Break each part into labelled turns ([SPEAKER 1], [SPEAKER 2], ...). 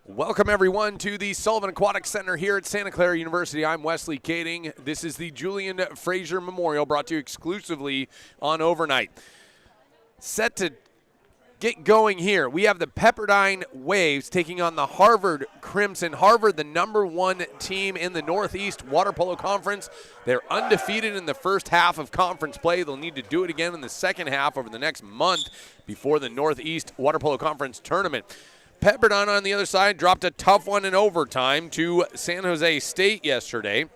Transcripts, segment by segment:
[SPEAKER 1] Welcome, everyone, to the Sullivan Aquatic Center here at Santa Clara University. I'm Wesley Kading. This is the Julian Fraser Memorial, brought to you exclusively on Overnight. Set to get going here. We have the Pepperdine Waves taking on the Harvard Crimson. Harvard, the #1 team in the Northeast Water Polo Conference. They're undefeated in the first half of conference play. They'll need to do it again in the second half over the next month before the Northeast Water Polo Conference tournament. Pepperdine on the other side dropped a tough one in overtime to San Jose State yesterday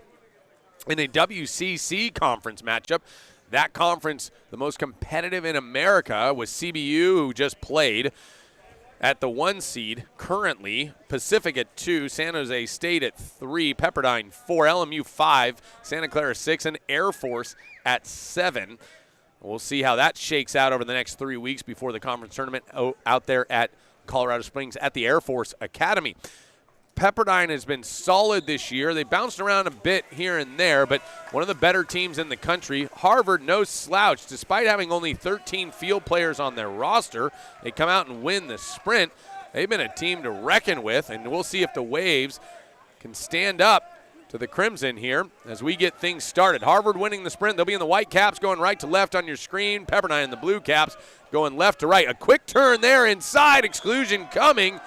[SPEAKER 1] in a WCC conference matchup. That conference, the most competitive in America, was CBU, who just played at the 1 seed currently. Pacific at 2, San Jose State at 3, Pepperdine 4, LMU 5, Santa Clara 6, and Air Force at 7. We'll see how that shakes out over the next 3 weeks before the conference tournament out there at Colorado Springs at the Air Force Academy. Pepperdine has been solid this year. They bounced around a bit here and there, but one of the better teams in the country. Harvard, no slouch. Despite having only 13 field players on their roster, they come out and win the sprint. They've been a team to reckon with, and we'll see if the Waves can stand up to the Crimson here as we get things started. Harvard winning the sprint. They'll be in the white caps going right to left on your screen. Pepperdine in the blue caps going left to right. A quick turn there inside. Exclusion coming.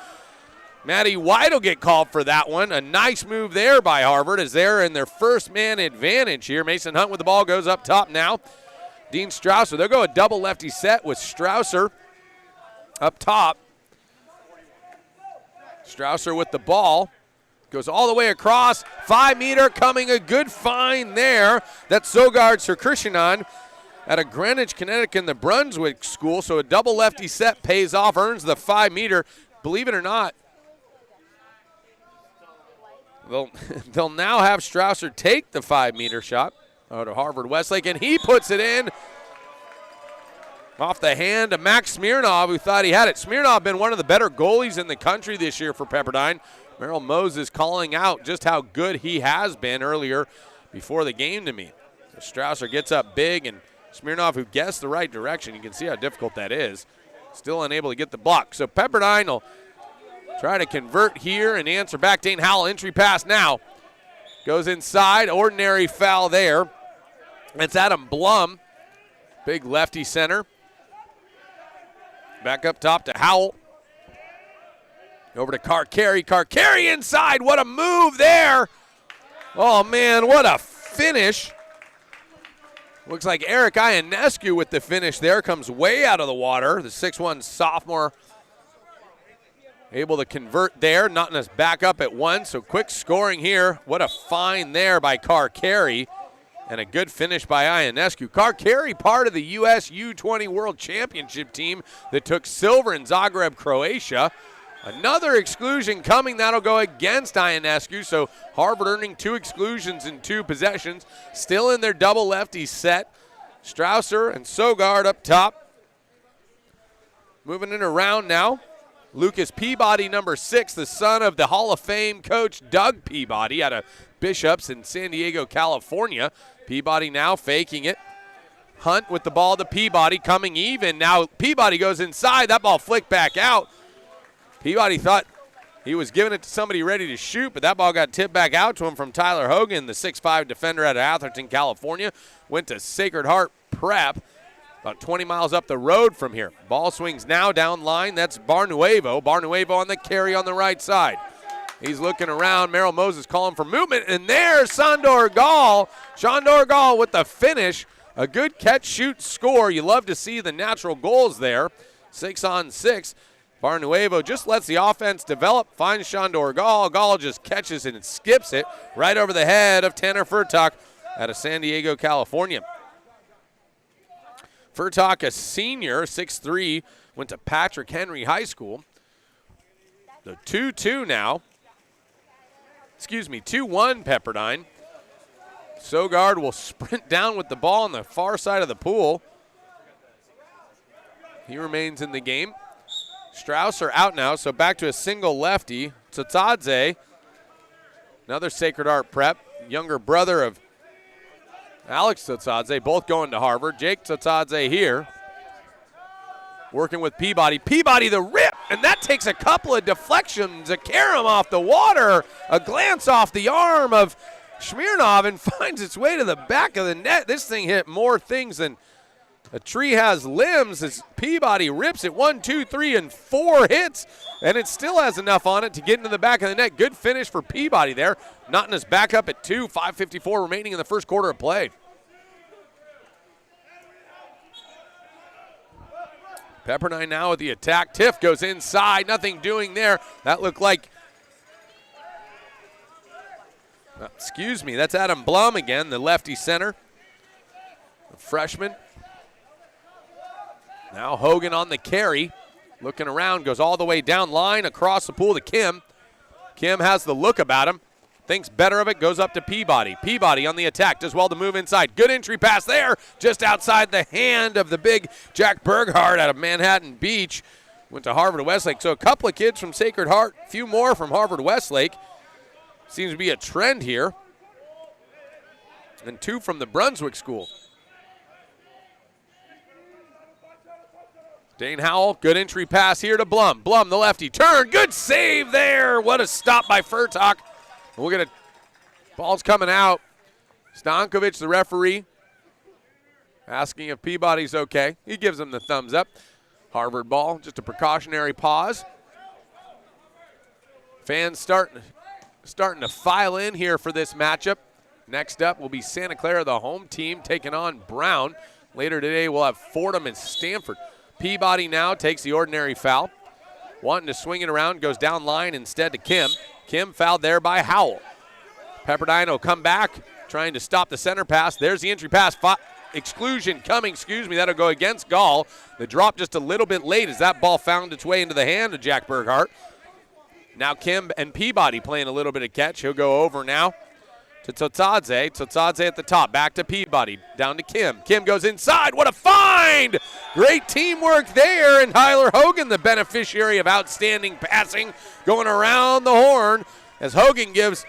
[SPEAKER 1] Matty White will get called for that one. A nice move there by Harvard as they're in their first man advantage here. Mason Hunt with the ball goes up top now. Dean Strausser. They'll go a double lefty set with Strausser up top. Strausser with the ball. Goes all the way across, 5 meter coming, a good find there. That's Sogard Sirkrishanan at a Greenwich, Connecticut in the Brunswick School. So a double lefty set pays off, earns the 5 meter. Believe it or not, they'll now have Strausser take the 5 meter shot out of Harvard Westlake, and he puts it in off the hand of Max Smirnov, who thought he had it. Smirnov been one of the better goalies in the country this year for Pepperdine. Merrill Moses calling out just how good he has been earlier before the game to me. So Strausser gets up big, and Smirnov, who guessed the right direction, you can see how difficult that is, still unable to get the block. So Pepperdine will try to convert here and answer back. Dane Howell, entry pass now. Goes inside, ordinary foul there. It's Adam Blum, big lefty center. Back up top to Howell. Over to Carcari. Carcari inside. What a move there. Oh, man, what a finish. Looks like Eric Ionescu with the finish there. Comes way out of the water. The 6'1 sophomore able to convert there. Knotting us back up at 1. So quick scoring here. What a find there by Carcari. And a good finish by Ionescu. Carcari, part of the U.S. U20 World Championship team that took silver in Zagreb, Croatia. Another exclusion coming. That'll go against Ionescu. So Harvard earning 2 exclusions in 2 possessions. Still in their double lefty set. Strausser and Sogard up top. Moving it around now. Lucas Peabody, number 6, the son of the Hall of Fame coach Doug Peabody out of Bishops in San Diego, California. Peabody now faking it. Hunt with the ball to Peabody, coming even. Now Peabody goes inside. That ball flicked back out. Peabody thought he was giving it to somebody ready to shoot, but that ball got tipped back out to him from Tyler Hogan, the 6'5 defender out of Atherton, California. Went to Sacred Heart Prep, about 20 miles up the road from here. Ball swings now down line. That's Barnuevo. Barnuevo on the carry on the right side. He's looking around. Merrill Moses calling for movement, and there's Sandor Gall. Sandor Gall with the finish. A good catch, shoot, score. You love to see the natural goals there. 6-on-6. Barnuevo just lets the offense develop, finds Shandor Gall. Gall just catches it and skips it right over the head of Tanner Furtok out of San Diego, California. Furtok, a senior, 6'3", went to Patrick Henry High School. The 2-2 now. 2-1 Pepperdine. Sogard will sprint down with the ball on the far side of the pool. He remains in the game. Strausser out now, so back to a single lefty. Tsotsadze, another Sacred Heart Prep, younger brother of Alex Tsotsadze, both going to Harvard. Jake Tsotsadze here, working with Peabody. Peabody the rip And that takes a couple of deflections, a carom off the water, a glance off the arm of Smirnov, and finds its way to the back of the net. This thing hit more things than a tree has limbs as Peabody rips it 1, 2, 3, and 4 hits, and it still has enough on it to get into the back of the net. Good finish for Peabody there, knotting us back up at 2, 5:54 remaining in the first quarter of play. Pepperdine now with the attack. Tiff goes inside, nothing doing there. That looked like, that's Adam Blum again, the lefty center, the freshman. Now Hogan on the carry, looking around, goes all the way down line, across the pool to Kim. Kim has the look about him, thinks better of it, goes up to Peabody. Peabody on the attack, does well to move inside. Good entry pass there, just outside the hand of the big Jack Berghardt out of Manhattan Beach. Went to Harvard Westlake. So a couple of kids from Sacred Heart, a few more from Harvard Westlake. Seems to be a trend here. And 2 from the Brunswick School. Dane Howell, good entry pass here to Blum. Blum, the lefty, turn, good save there. What a stop by Furtok. We're going to, ball's coming out. Stankovic, the referee, asking if Peabody's okay. He gives him the thumbs up. Harvard ball, just a precautionary pause. Fans starting to file in here for this matchup. Next up will be Santa Clara, the home team, taking on Brown. Later today, we'll have Fordham and Stanford. Peabody now takes the ordinary foul. Wanting to swing it around, goes down line instead to Kim. Kim fouled there by Howell. Pepperdine will come back, trying to stop the center pass. There's the entry pass. Exclusion coming, that'll go against Gall. The drop just a little bit late as that ball found its way into the hand of Jack Berghardt. Now Kim and Peabody playing a little bit of catch. He'll go over now to Tsotsadze. Tsotsadze at the top, back to Peabody, down to Kim. Kim goes inside, what a find! Great teamwork there, and Tyler Hogan, the beneficiary of outstanding passing, going around the horn as Hogan gives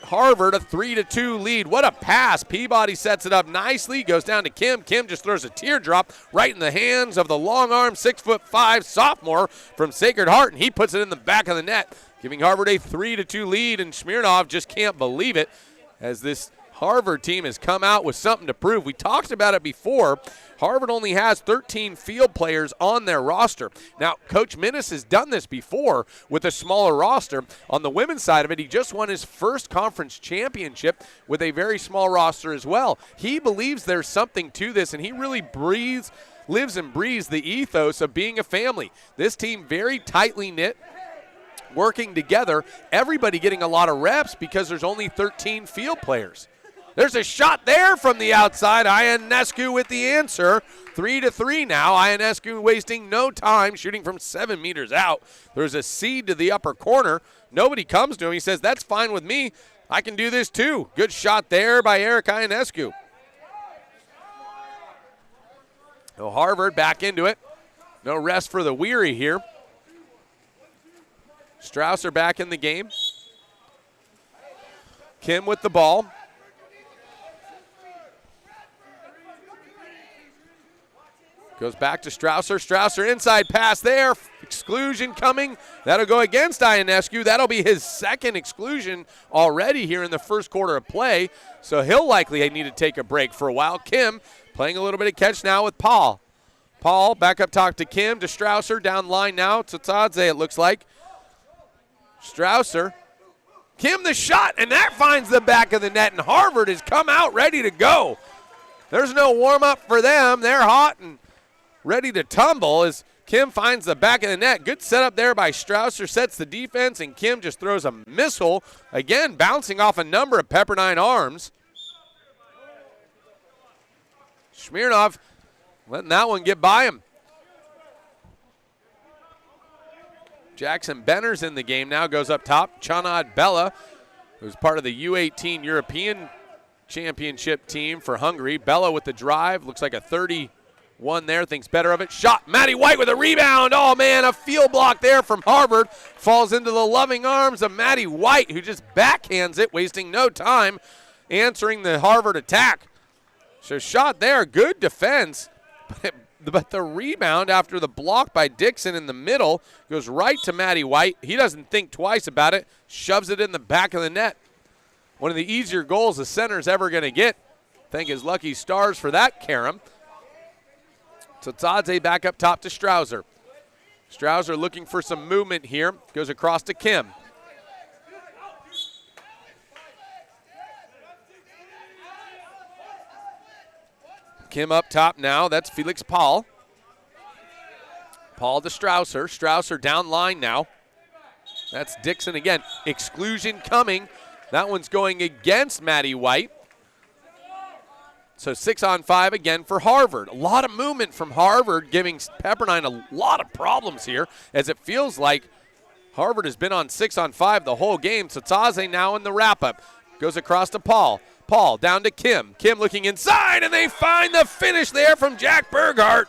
[SPEAKER 1] Harvard a 3-2 lead. What a pass. Peabody sets it up nicely, goes down to Kim. Kim just throws a teardrop right in the hands of the long-arm 6'5" sophomore from Sacred Heart, and he puts it in the back of the net, giving Harvard a 3-2 lead, and Smirnov just can't believe it as this Harvard team has come out with something to prove. We talked about it before. Harvard only has 13 field players on their roster. Now, Coach Minnis has done this before with a smaller roster. On the women's side of it, he just won his first conference championship with a very small roster as well. He believes there's something to this, and he really lives and breathes the ethos of being a family. This team very tightly knit, working together, everybody getting a lot of reps because there's only 13 field players. There's a shot there from the outside. Ionescu with the answer. 3-3 now. Ionescu wasting no time, shooting from 7 meters out. There's a seed to the upper corner. Nobody comes to him. He says, that's fine with me. I can do this too. Good shot there by Eric Ionescu. So Harvard back into it. No rest for the weary here. Strausser back in the game. Kim with the ball. Goes back to Strausser. Strausser inside pass there. Exclusion coming. That'll go against Ionescu. That'll be his second exclusion already here in the first quarter of play. So he'll likely need to take a break for a while. Kim playing a little bit of catch now with Paul. Paul back up top to Kim, to Strausser. Down line now. Tsotsadze it looks like. Strausser. Kim the shot, and that finds the back of the net, and Harvard has come out ready to go. There's no warm-up for them. They're hot and ready to tumble as Kim finds the back of the net. Good setup there by Strausser, sets the defense, and Kim just throws a missile, again bouncing off a number of Pepperdine arms. Smirnov letting that one get by him. Jackson Benner's in the game now, goes up top. Chanad Bella, who's part of the U18 European Championship team for Hungary. Bella with the drive, looks like a 31 there, thinks better of it. Shot, Maddie White with a rebound. Oh man, a field block there from Harvard. Falls into the loving arms of Maddie White, who just backhands it, wasting no time answering the Harvard attack. So shot there, good defense. but the rebound after the block by Dixon in the middle goes right to Matty White. He doesn't think twice about it, shoves it in the back of the net. One of the easier goals the center's ever going to get. Thank his lucky stars for that, Karam. Tsotsadze back up top to Strouser. Strouser looking for some movement here. Goes across to Kim. Kim up top now. That's Felix Paul. Paul to Strouser. Strouser down line now. That's Dixon again. Exclusion coming. That one's going against Matty White. So 6-on-5 again for Harvard. A lot of movement from Harvard, giving Pepperdine a lot of problems here, as it feels like Harvard has been on 6-on-5 the whole game. Tsotsadze now in the wrap-up. Goes across to Paul. Paul down to Kim. Kim looking inside, and they find the finish there from Jack Burghardt.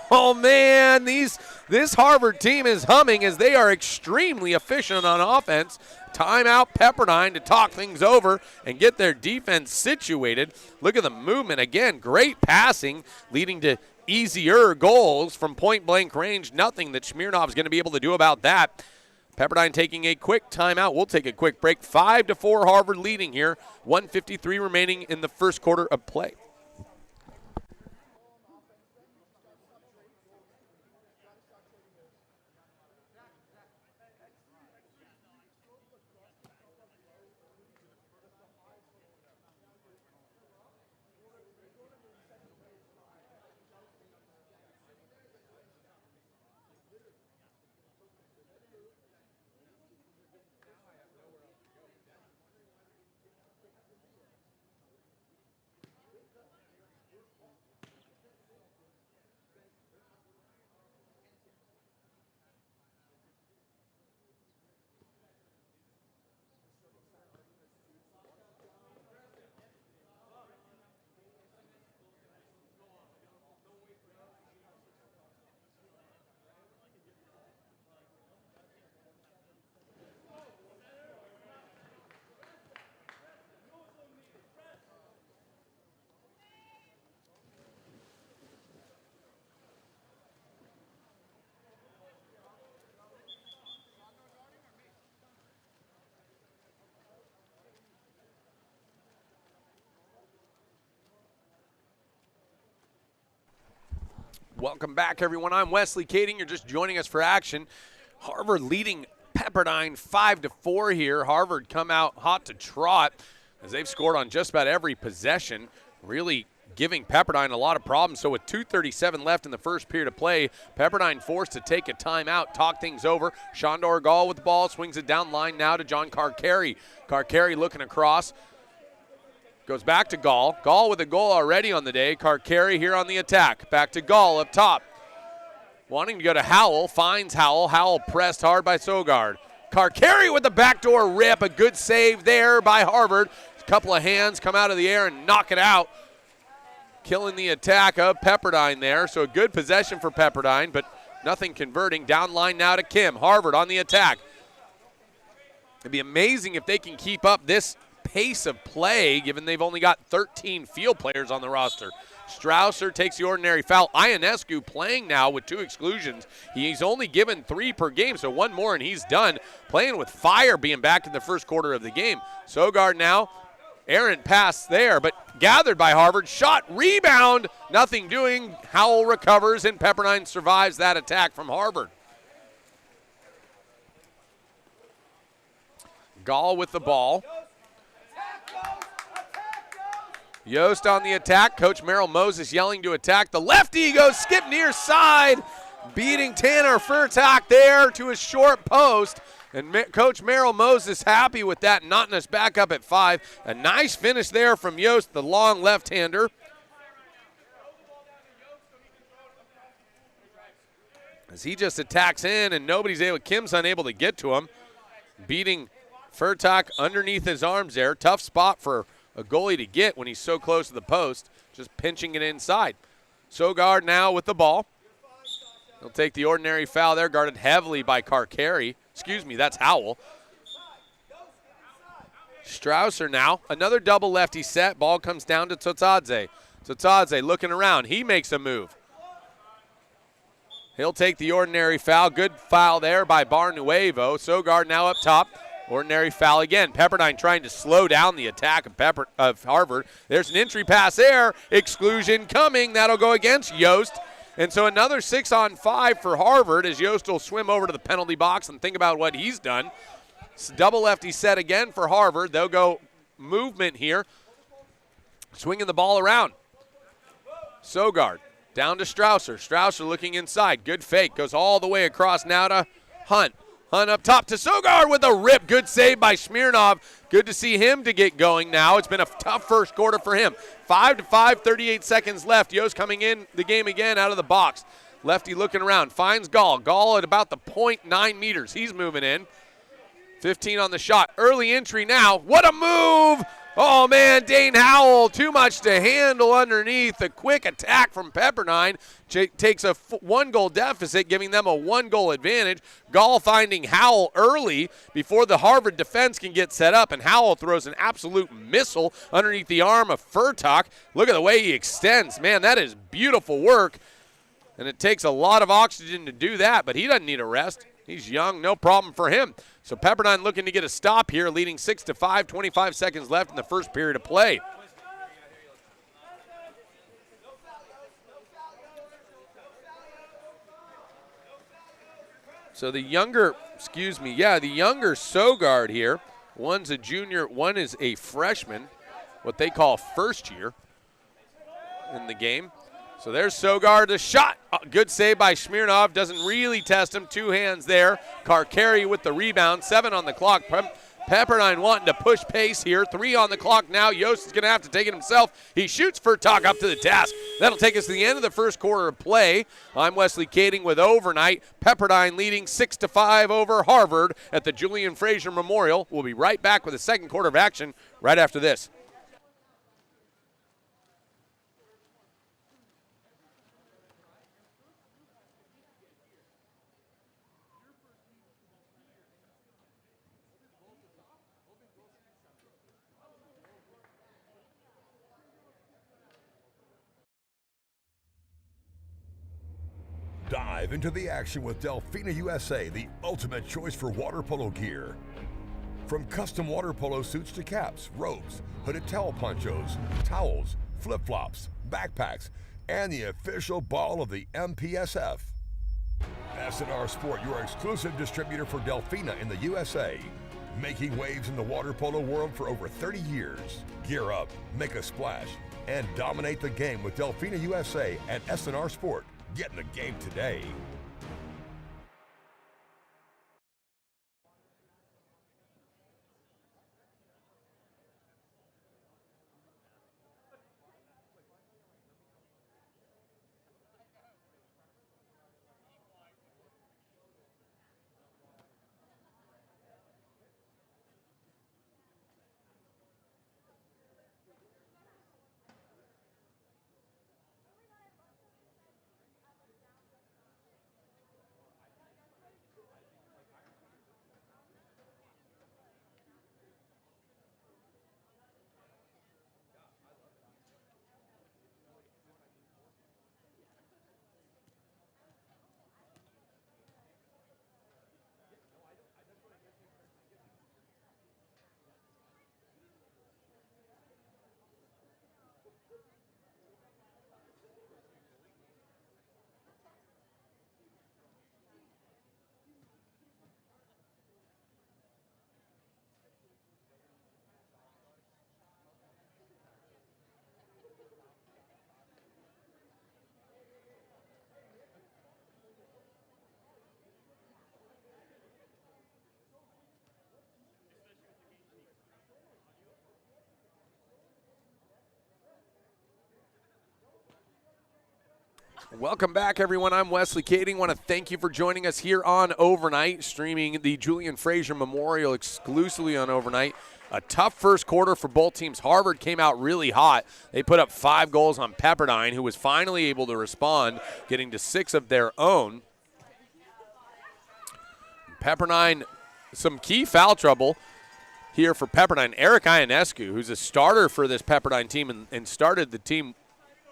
[SPEAKER 1] Oh, man, this Harvard team is humming as they are extremely efficient on offense. Timeout Pepperdine to talk things over and get their defense situated. Look at the movement. Again, great passing leading to easier goals from point-blank range. Nothing that Smirnov's going to be able to do about that. Pepperdine taking a quick timeout. We'll take a quick break. 5-4 Harvard leading here. 1:53 remaining in the first quarter of play. Welcome back, everyone. I'm Wesley Kading. You're just joining us for action. Harvard leading Pepperdine 5-4 here. Harvard come out hot to trot as they've scored on just about every possession, really giving Pepperdine a lot of problems. So with 2:37 left in the first period of play, Pepperdine forced to take a timeout, talk things over. Shondor Gall with the ball, swings it down line now to John Carcari. Carcari looking across. Goes back to Gall. Gall with a goal already on the day. Carcari here on the attack. Back to Gall up top. Wanting to go to Howell. Finds Howell. Howell pressed hard by Sogard. Carcari with the backdoor rip. A good save there by Harvard. A couple of hands come out of the air and knock it out. Killing the attack of Pepperdine there. So a good possession for Pepperdine, but nothing converting. Down line now to Kim. Harvard on the attack. It'd be amazing if they can keep up this pace of play, given they've only got 13 field players on the roster. Strouser takes the ordinary foul. Ionescu playing now with 2 exclusions. He's only given 3 per game, so 1 more and he's done. Playing with fire, being back in the first quarter of the game. Sogard now, errant pass there, but gathered by Harvard. Shot, rebound, nothing doing. Howell recovers, and Pepperdine survives that attack from Harvard. Gall with the ball. Yost on the attack. Coach Merrill Moses yelling to attack. The lefty goes skip near side, beating Tanner Furtak there to his short post. And Coach Merrill Moses happy with that, knotting us back up at 5. A nice finish there from Yost, the long left-hander. As he just attacks in, and Kim's unable to get to him. Beating Furtak underneath his arms there. Tough spot for a goalie to get when he's so close to the post, just pinching it inside. Sogard now with the ball. He'll take the ordinary foul there, guarded heavily by Carcari. Excuse me, that's Howell. Strouser now, another double lefty set. Ball comes down to Tsotsadze. Tsotsadze looking around. He makes a move. He'll take the ordinary foul. Good foul there by Barnuevo. Sogard now up top. Ordinary foul again. Pepperdine trying to slow down the attack of Harvard. There's an entry pass there. Exclusion coming. That'll go against Yost. And so another 6-on-5 for Harvard as Yost will swim over to the penalty box and think about what he's done. It's double lefty set again for Harvard. They'll go movement here. Swinging the ball around. Sogard down to Strausser. Strausser looking inside. Good fake. Goes all the way across now to Hunt. Hunt up top to Sogard with a rip. Good save by Smirnov. Good to see him to get going now. It's been a tough first quarter for him. 5-5, 38 seconds left. Yost coming in the game again out of the box. Lefty looking around. Finds Gall. Gall at about the 0.9 meters. He's moving in. 15 on the shot. Early entry now. What a move! Oh, man, Dane Howell, too much to handle underneath. A quick attack from Pepperdine takes a one-goal deficit, giving them a one-goal advantage. Gall finding Howell early before the Harvard defense can get set up, and Howell throws an absolute missile underneath the arm of Furtok. Look at the way he extends. Man, that is beautiful work, and it takes a lot of oxygen to do that, but he doesn't need a rest. He's young, no problem for him. So Pepperdine looking to get a stop here, leading 6-5, 25 seconds left in the first period of play. So the younger Sogard here, one's a junior, one is a freshman, what they call first year in the game. So there's Sogard, the shot. Good save by Smirnov. Doesn't really test him. Two hands there. Carcari with the rebound. 7 on the clock. Pepperdine wanting to push pace here. 3 on the clock now. Yost is going to have to take it himself. He shoots Furtok up to the task. That'll take us to the end of the first quarter of play. I'm Wesley Kading with Overnight. Pepperdine leading 6-5 over Harvard at the Julian Fraser Memorial. We'll be right back with the second quarter of action right after this.
[SPEAKER 2] Dive into the action with Delfina USA, the ultimate choice for water polo gear. From custom water polo suits to caps, robes, hooded towel ponchos, towels, flip-flops, backpacks, and the official ball of the MPSF. S&R Sport, your exclusive distributor for Delfina in the USA. Making waves in the water polo world for over 30 years. Gear up, make a splash, and dominate the game with Delfina USA and S&R Sport. Get in the game today.
[SPEAKER 1] Welcome back, everyone. I'm Wesley Kading. Want to thank you for joining us here on Overnight, streaming the Julian Fraser Memorial exclusively on Overnight. A tough first quarter for both teams. Harvard came out really hot. They put up 5 goals on Pepperdine, who was finally able to respond, getting to 6 of their own. Pepperdine, some key foul trouble here for Pepperdine. Eric Ionescu, who's a starter for this Pepperdine team and started the team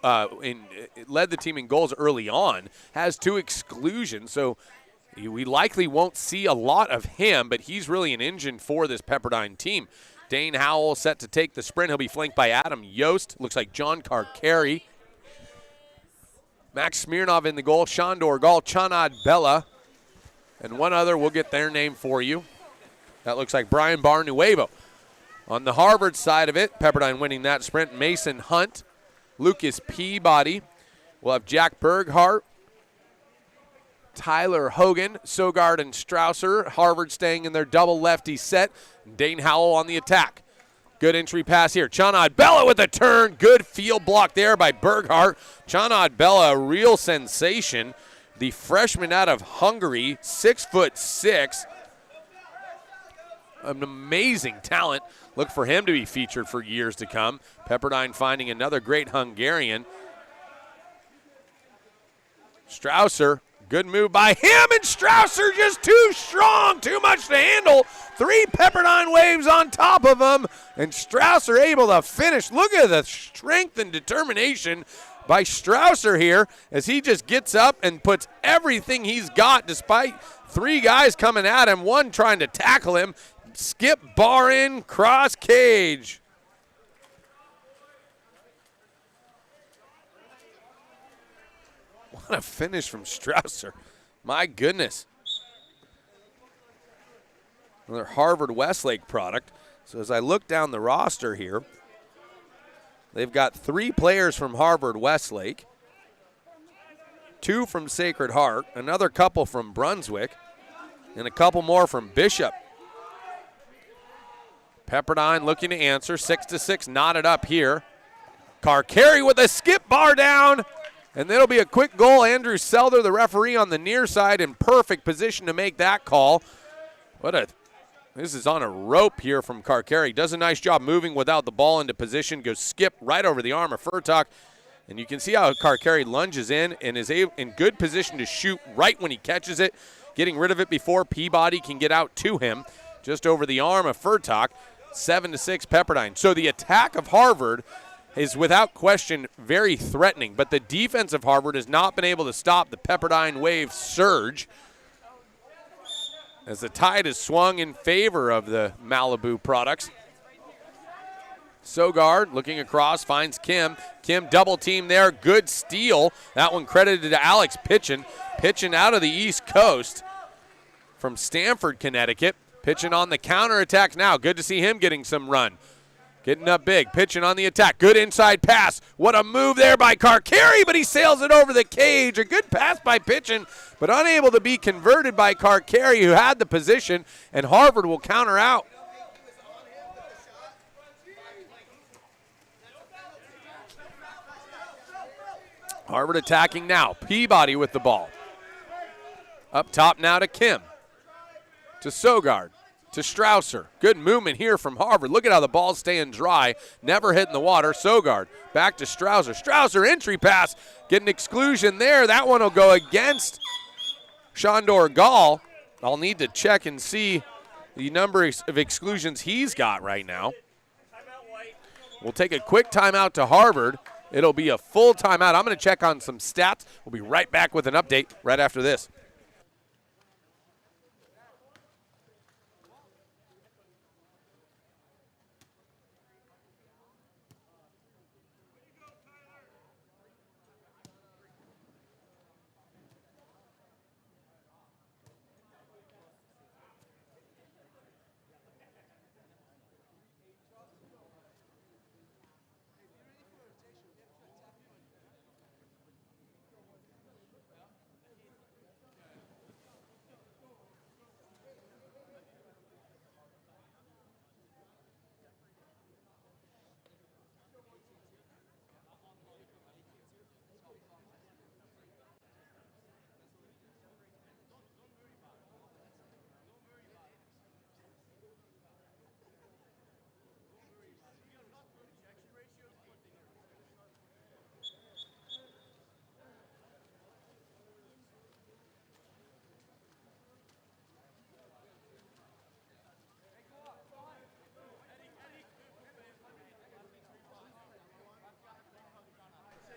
[SPEAKER 1] led the team in goals early on, has 2 exclusions, so we likely won't see a lot of him, but he's really an engine for this Pepperdine team. Dane Howell set to take the sprint. He'll be flanked by Adam Yost. Looks like John Carcari. Max Smirnov in the goal. Shandor Gall, Chanad Bella, and one other. We'll get their name for you. That looks like Brian Barnuevo. On the Harvard side of it, Pepperdine winning that sprint. Mason Hunt, Lucas Peabody. We'll have Jack Berghardt, Tyler Hogan, Sogard, and Strausser. Harvard staying in their double lefty set. Dane Howell on the attack. Good entry pass here. Chanad Bella with a turn. Good field block there by Berghardt. Chanad Bella, a real sensation. The freshman out of Hungary, 6'6". An amazing talent. Look for him to be featured for years to come. Pepperdine finding another great Hungarian. Strausser, good move by him, and Strausser just too strong, too much to handle. 3 Pepperdine waves on top of him, and Strausser able to finish. Look at the strength and determination by Strausser here as he just gets up and puts everything he's got despite 3 guys coming at him, one trying to tackle him. Skip bar in, cross cage. What a finish from Strausser. My goodness. Another Harvard Westlake product. So as I look down the roster here, they've got 3 players from Harvard Westlake, 2 from Sacred Heart, another couple from Brunswick, and a couple more from Bishop. Pepperdine looking to answer. 6-6, knotted up here. Carcari with a skip bar down. And it'll be a quick goal. Andrew Selder, the referee, on the near side in perfect position to make that call. This is on a rope here from Carcari. Does a nice job moving without the ball into position. Goes skip right over the arm of Furtok. And you can see how Carcari lunges in and is in good position to shoot right when he catches it, getting rid of it before Peabody can get out to him. Just over the arm of Furtok. 7-6 Pepperdine. So the attack of Harvard is without question very threatening, but the defense of Harvard has not been able to stop the Pepperdine Wave surge as the tide has swung in favor of the Malibu products. Sogard looking across, finds Kim. Kim double team there, good steal. That one credited to Alex Pitchin. Pitchin out of the East Coast from Stamford, Connecticut. Pitchin on the counterattack now. Good to see him getting some run. Getting up big, pitching on the attack. Good inside pass. What a move there by Carcari, but he sails it over the cage. A good pass by Pitchin, but unable to be converted by Carcari, who had the position, and Harvard will counter out. Harvard attacking now. Peabody with the ball. Up top now to Kim. To Sogard. To Strausser. Good movement here from Harvard. Look at how the ball's staying dry. Never hitting the water. Sogard back to Strausser. Strausser entry pass. Get an exclusion there. That one will go against Shandor Gall. I'll need to check and see the number of exclusions he's got right now. We'll take a quick timeout to Harvard. It'll be a full timeout. I'm going to check on some stats. We'll be right back with an update right after this.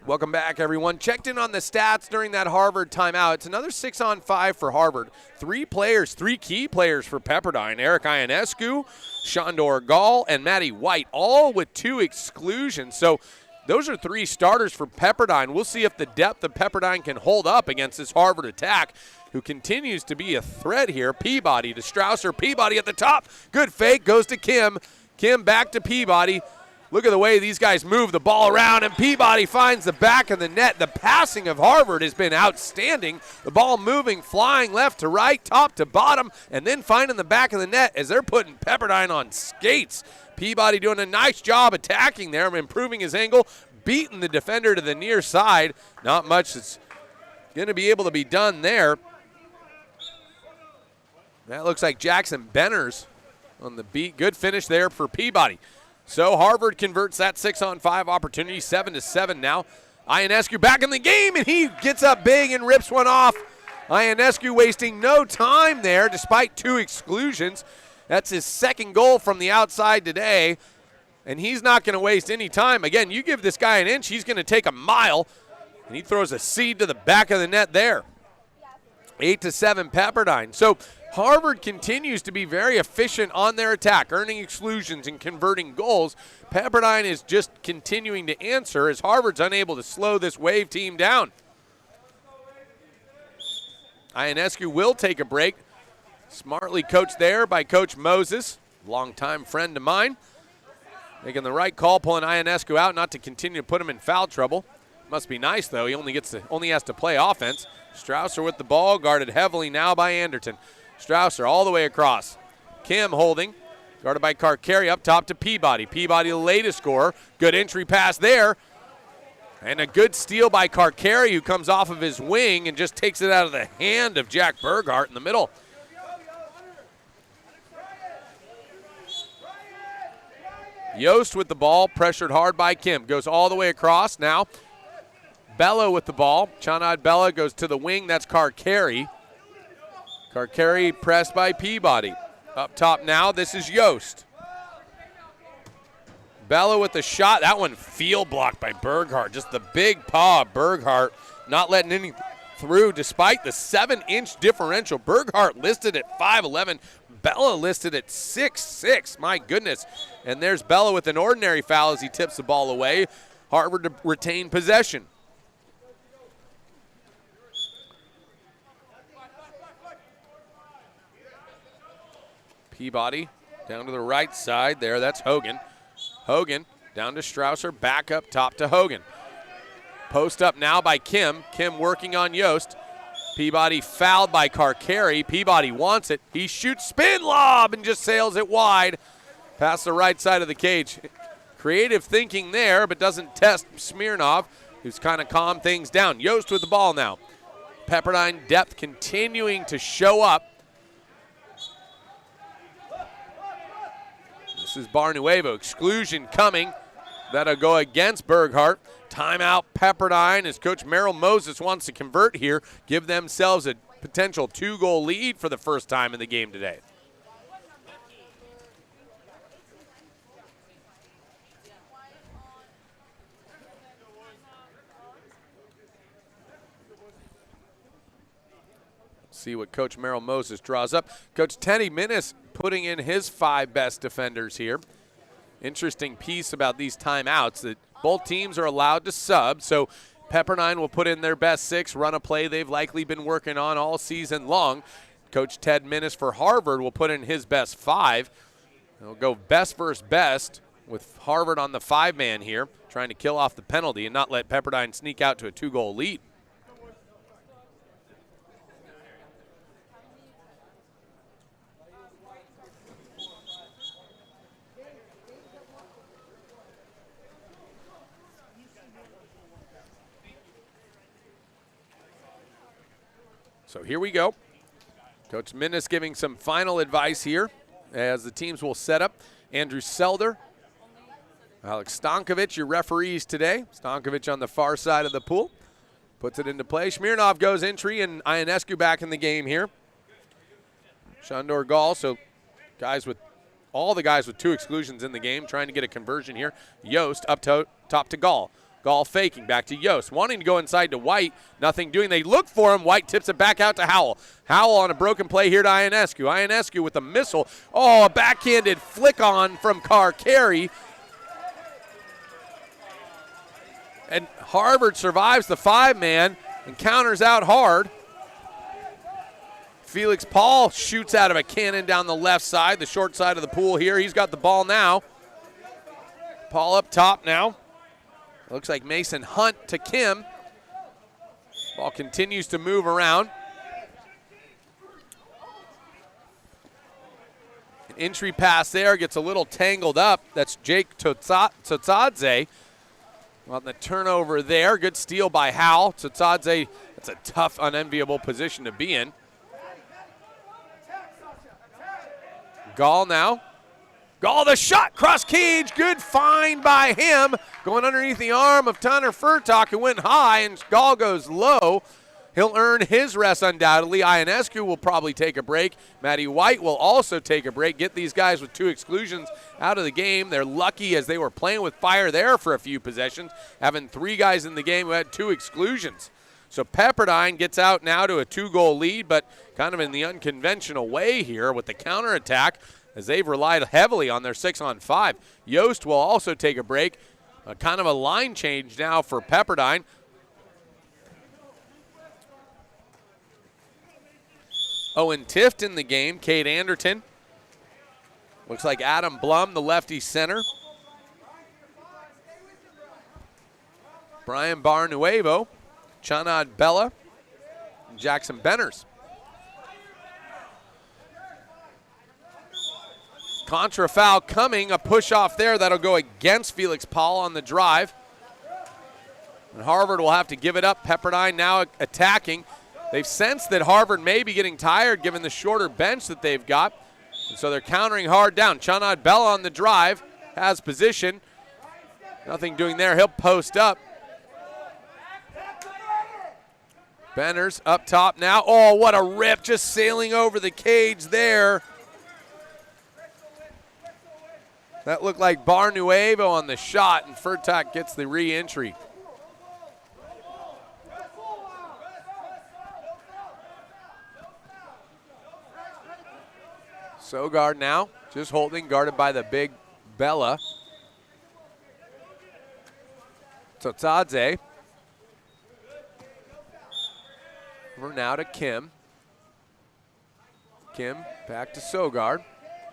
[SPEAKER 1] Welcome back, everyone. Checked in on the stats during that Harvard timeout. It's another 6-on-5 for Harvard. 3 key players for Pepperdine. Eric Ionescu, Shandor Gall, and Matty White, all with 2 exclusions. So those are 3 starters for Pepperdine. We'll see if the depth of Pepperdine can hold up against this Harvard attack, who continues to be a threat here. Peabody to Strausser. Peabody at the top. Good fake. Goes to Kim. Kim back to Peabody. Look at the way these guys move the ball around, and Peabody finds the back of the net. The passing of Harvard has been outstanding. The ball moving, flying left to right, top to bottom, and then finding the back of the net as they're putting Pepperdine on skates. Peabody doing a nice job attacking there, improving his angle, beating the defender to the near side. Not much that's going to be able to be done there. That looks like Jackson Benners on the beat. Good finish there for Peabody. So Harvard converts that 6-on-5 opportunity, 7-7 now. Ionescu back in the game, and he gets up big and rips one off. Ionescu wasting no time there despite 2 exclusions. That's his 2nd goal from the outside today, and he's not going to waste any time. Again, you give this guy an inch, he's going to take a mile, and he throws a seed to the back of the net there. 8-7 Pepperdine. So Harvard continues to be very efficient on their attack, earning exclusions and converting goals. Pepperdine is just continuing to answer as Harvard's unable to slow this Wave team down. Ionescu will take a break. Smartly coached there by Coach Moses, longtime friend of mine. Making the right call, pulling Ionescu out, not to continue to put him in foul trouble. Must be nice, though. He only has to play offense. Strausser with the ball, guarded heavily now by Anderton. Strausser all the way across. Kim holding, guarded by Carcari, up top to Peabody. Peabody the latest scorer. Good entry pass there. And a good steal by Carcari, who comes off of his wing and just takes it out of the hand of Jack Burghardt in the middle. Yost with the ball, pressured hard by Kim. Goes all the way across now. Bella with the ball. Chanad Bella goes to the wing. That's Carcari. Carcari pressed by Peabody. Up top now, this is Yost. Bella with the shot. That one field blocked by Burghardt. Just the big paw of Burghardt, not letting any through despite the 7-inch differential. Burghardt listed at 5'11". Bella listed at 6'6". My goodness. And there's Bella with an ordinary foul as he tips the ball away. Harvard to retain possession. Peabody down to the right side there. That's Hogan. Hogan down to Strausser. Back up top to Hogan. Post up now by Kim. Kim working on Yost. Peabody fouled by Carcari. Peabody wants it. He shoots spin lob and just sails it wide past the right side of the cage. Creative thinking there, but doesn't test Smirnov, who's kind of calmed things down. Yost with the ball now. Pepperdine depth continuing to show up. This is Barnuevo. Exclusion coming. That'll go against Burghardt. Timeout Pepperdine as Coach Merrill Moses wants to convert here, give themselves a potential 2-goal lead for the first time in the game today. See what Coach Merrill Moses draws up. Coach Teddy Minnis putting in his 5 best defenders here. Interesting piece about these timeouts that both teams are allowed to sub, so Pepperdine will put in their best 6, run a play they've likely been working on all season long. Coach Ted Minnis for Harvard will put in his best 5. They'll go best versus best with Harvard on the 5-man here, trying to kill off the penalty and not let Pepperdine sneak out to a 2-goal lead. So here we go. Coach Minnis giving some final advice here as the teams will set up. Andrew Selder, Alex Stankovic, your referees today. Stankovic on the far side of the pool. Puts it into play. Smirnov goes entry, and Ionescu back in the game here. Shandor Gall, so all the guys with 2 exclusions in the game, trying to get a conversion here. Yost up top to Gall. Gall faking, back to Yost, wanting to go inside to White, nothing doing. They look for him. White tips it back out to Howell. Howell on a broken play here to Ionescu. Ionescu with a missile. Oh, a backhanded flick on from Carr-Carey. And Harvard survives the 5-man and counters out hard. Felix Paul shoots out of a cannon down the left side, the short side of the pool here. He's got the ball now. Paul up top now. Looks like Mason Hunt to Kim. Ball continues to move around. An entry pass there, gets a little tangled up. That's Jake Tsotsadze. On the turnover there, good steal by Howell. Tsotsadze, that's a tough, unenviable position to be in. Gall now. Gall the shot, cross cage, good find by him. Going underneath the arm of Tanner Furtok, who went high, and Gall goes low. He'll earn his rest undoubtedly. Ionescu will probably take a break. Matty White will also take a break. Get these guys with 2 exclusions out of the game. They're lucky as they were playing with fire there for a few possessions, having 3 guys in the game who had 2 exclusions. So Pepperdine gets out now to a 2-goal lead, but kind of in the unconventional way here with the counterattack, as they've relied heavily on their 6-on-5. Yost will also take a break. Kind of a line change now for Pepperdine. Owen Tift in the game. Cade Anderton. Looks like Adam Blum, the lefty center. Brian Barnuevo, Chanad Bella, and Jackson Benners. Contra foul coming, a push off there that'll go against Felix Paul on the drive. And Harvard will have to give it up. Pepperdine now attacking. They've sensed that Harvard may be getting tired given the shorter bench that they've got. And so they're countering hard down. Chanad Bella on the drive, has position. Nothing doing there, he'll post up. Benners up top now. Oh, what a rip, just sailing over the cage there. That looked like Barnuevo on the shot, and Furtak gets the re-entry. Sogard now, just holding, guarded by the big Bella. Tsotsadze. Over now to Kim. Kim back to Sogard,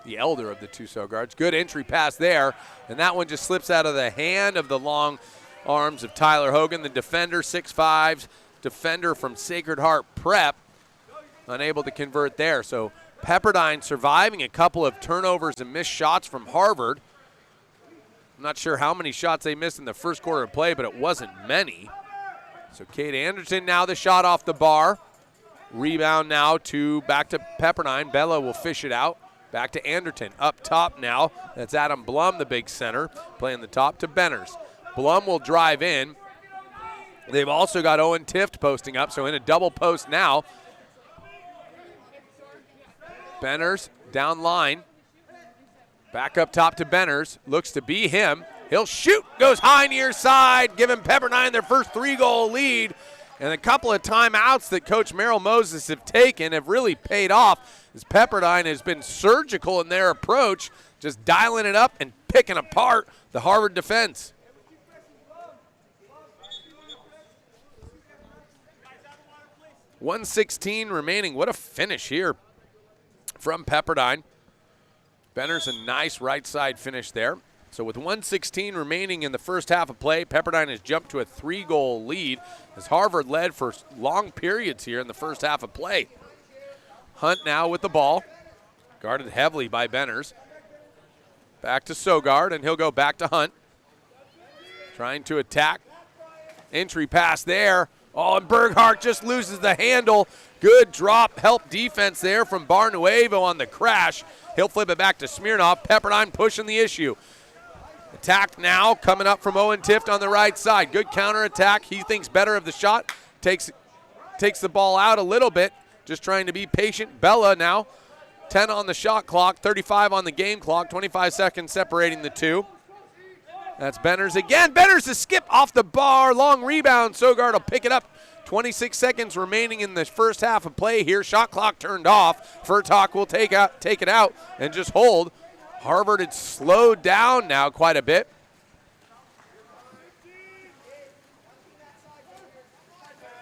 [SPEAKER 1] the elder of the 2 Sogards. Good entry pass there, and that one just slips out of the hand of the long arms of Tyler Hogan, the defender, 6'5", defender from Sacred Heart Prep, unable to convert there. So Pepperdine surviving a couple of turnovers and missed shots from Harvard. I'm not sure how many shots they missed in the first quarter of play, but it wasn't many. So Cade Anderson now the shot off the bar. Rebound now back to Pepperdine. Bella will fish it out. Back to Anderton. Up top now, that's Adam Blum, the big center, playing the top to Benners. Blum will drive in. They've also got Owen Tift posting up, so in a double post now. Benners down line. Back up top to Benners. Looks to be him. He'll shoot. Goes high near side, giving Pepperdine their first 3-goal lead. And a couple of timeouts that Coach Merrill Moses have taken have really paid off, as Pepperdine has been surgical in their approach, just dialing it up and picking apart the Harvard defense. .116 remaining. What a finish here from Pepperdine. Benner's a nice right side finish there. So with 1:16 remaining in the first half of play, Pepperdine has jumped to a 3-goal lead as Harvard led for long periods here in the first half of play. Hunt now with the ball, guarded heavily by Benners. Back to Sogard, and he'll go back to Hunt. Trying to attack. Entry pass there. Oh, and Berghardt just loses the handle. Good drop, help defense there from Barnuevo on the crash. He'll flip it back to Smirnoff. Pepperdine pushing the issue. Attack now coming up from Owen Tift on the right side. Good counter attack. He thinks better of the shot. Takes the ball out a little bit. Just trying to be patient. Bella now, 10 on the shot clock, 35 on the game clock, 25 seconds separating the two. That's Benners again. Benners a skip off the bar. Long rebound. Sogard will pick it up. 26 seconds remaining in the first half of play here. Shot clock turned off. Furtok will take it out and just hold. Harvard had slowed down now quite a bit.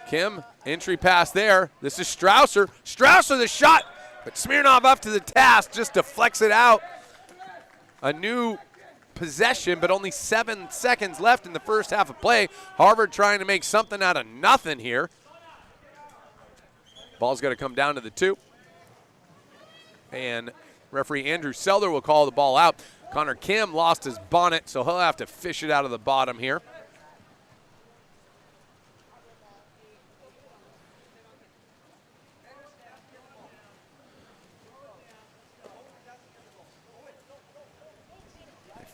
[SPEAKER 1] Kim, entry pass there. This is Strausser. Strausser the shot, but Smirnov up to the task, just deflects it out. A new possession, but only 7 seconds left in the first half of play. Harvard trying to make something out of nothing here. Ball's got to come down to the 2. And referee Andrew Selder will call the ball out. Connor Kim lost his bonnet, so he'll have to fish it out of the bottom here.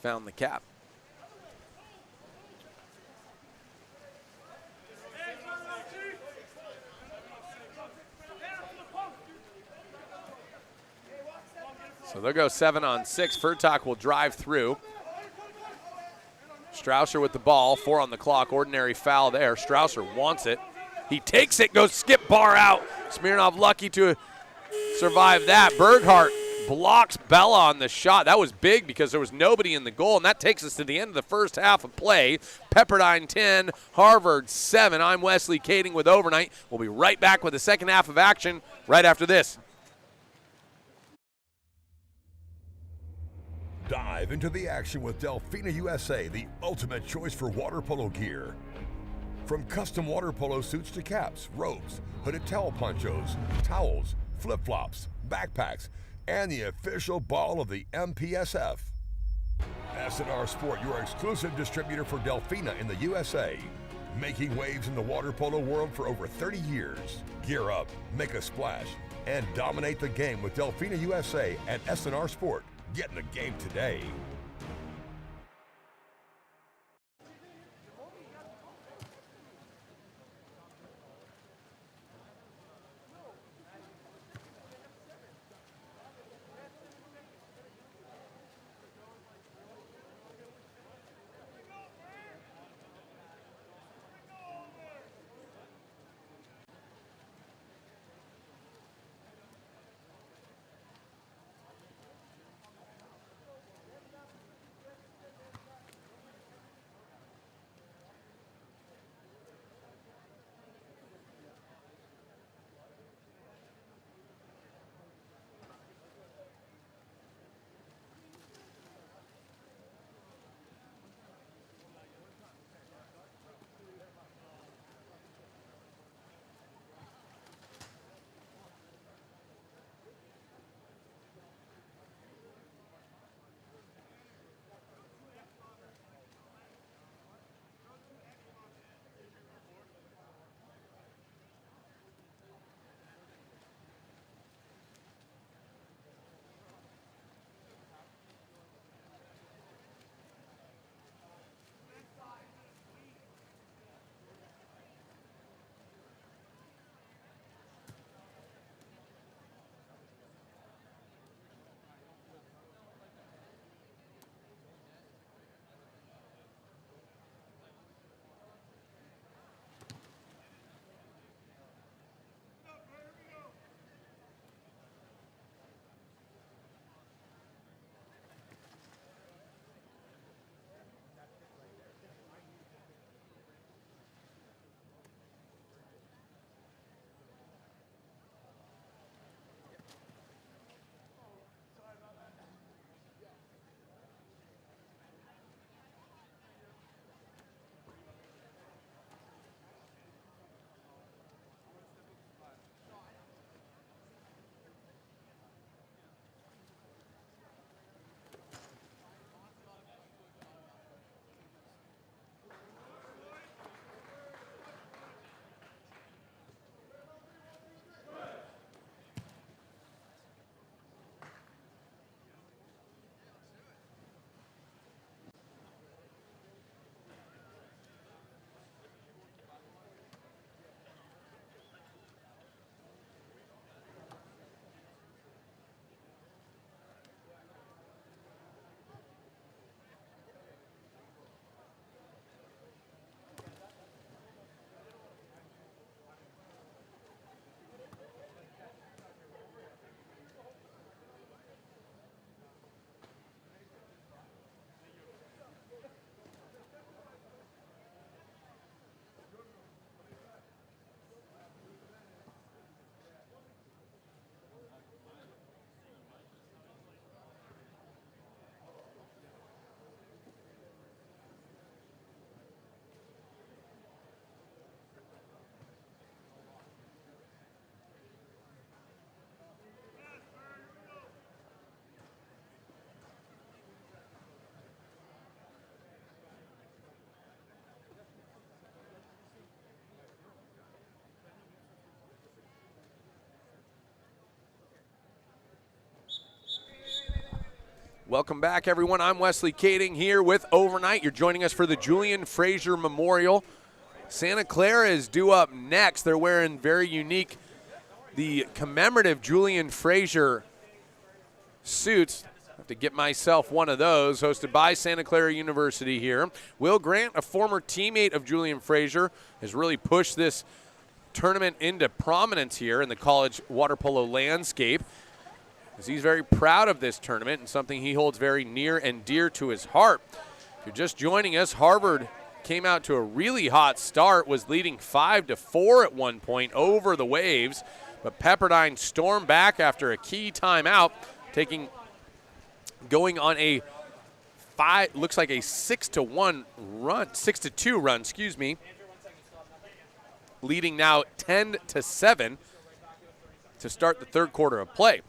[SPEAKER 1] Found the cap. So they'll go 7-on-6. Furtok will drive through. Strausser with the ball, 4 on the clock. Ordinary foul there. Strausser wants it. He takes it, goes skip bar out. Smirnov lucky to survive that. Berghardt blocks Bella on the shot. That was big because there was nobody in the goal, and that takes us to the end of the first half of play. Pepperdine 10, Harvard 7. I'm Wesley Kading with Overnight. We'll be right back with the second half of action right after this.
[SPEAKER 2] Dive into the action with Delfina USA, the ultimate choice for water polo gear. From custom water polo suits to caps, ropes, hooded towel ponchos, towels, flip-flops, backpacks, and the official ball of the MPSF. S&R Sport, your exclusive distributor for Delfina in the USA. Making waves in the water polo world for over 30 years. Gear up, make a splash, and dominate the game with Delfina USA and S&R Sport. Get in the game today.
[SPEAKER 1] Welcome back, everyone. I'm Wesley Kading here with Overnight. You're joining us for the Julian Fraser Memorial. Santa Clara is due up next. They're wearing very unique, the commemorative Julian Fraser suits. I have to get myself one of those, hosted by Santa Clara University here. Will Grant, a former teammate of Julian Fraser, has really pushed this tournament into prominence here in the college water polo landscape, as he's very proud of this tournament and something he holds very near and dear to his heart. If you're just joining us, Harvard came out to a really hot start, was leading 5-4 at one point over the Waves, but Pepperdine stormed back after a key timeout, going on a looks like a 6-2 run, excuse me, leading now 10-7 to start the third quarter of play.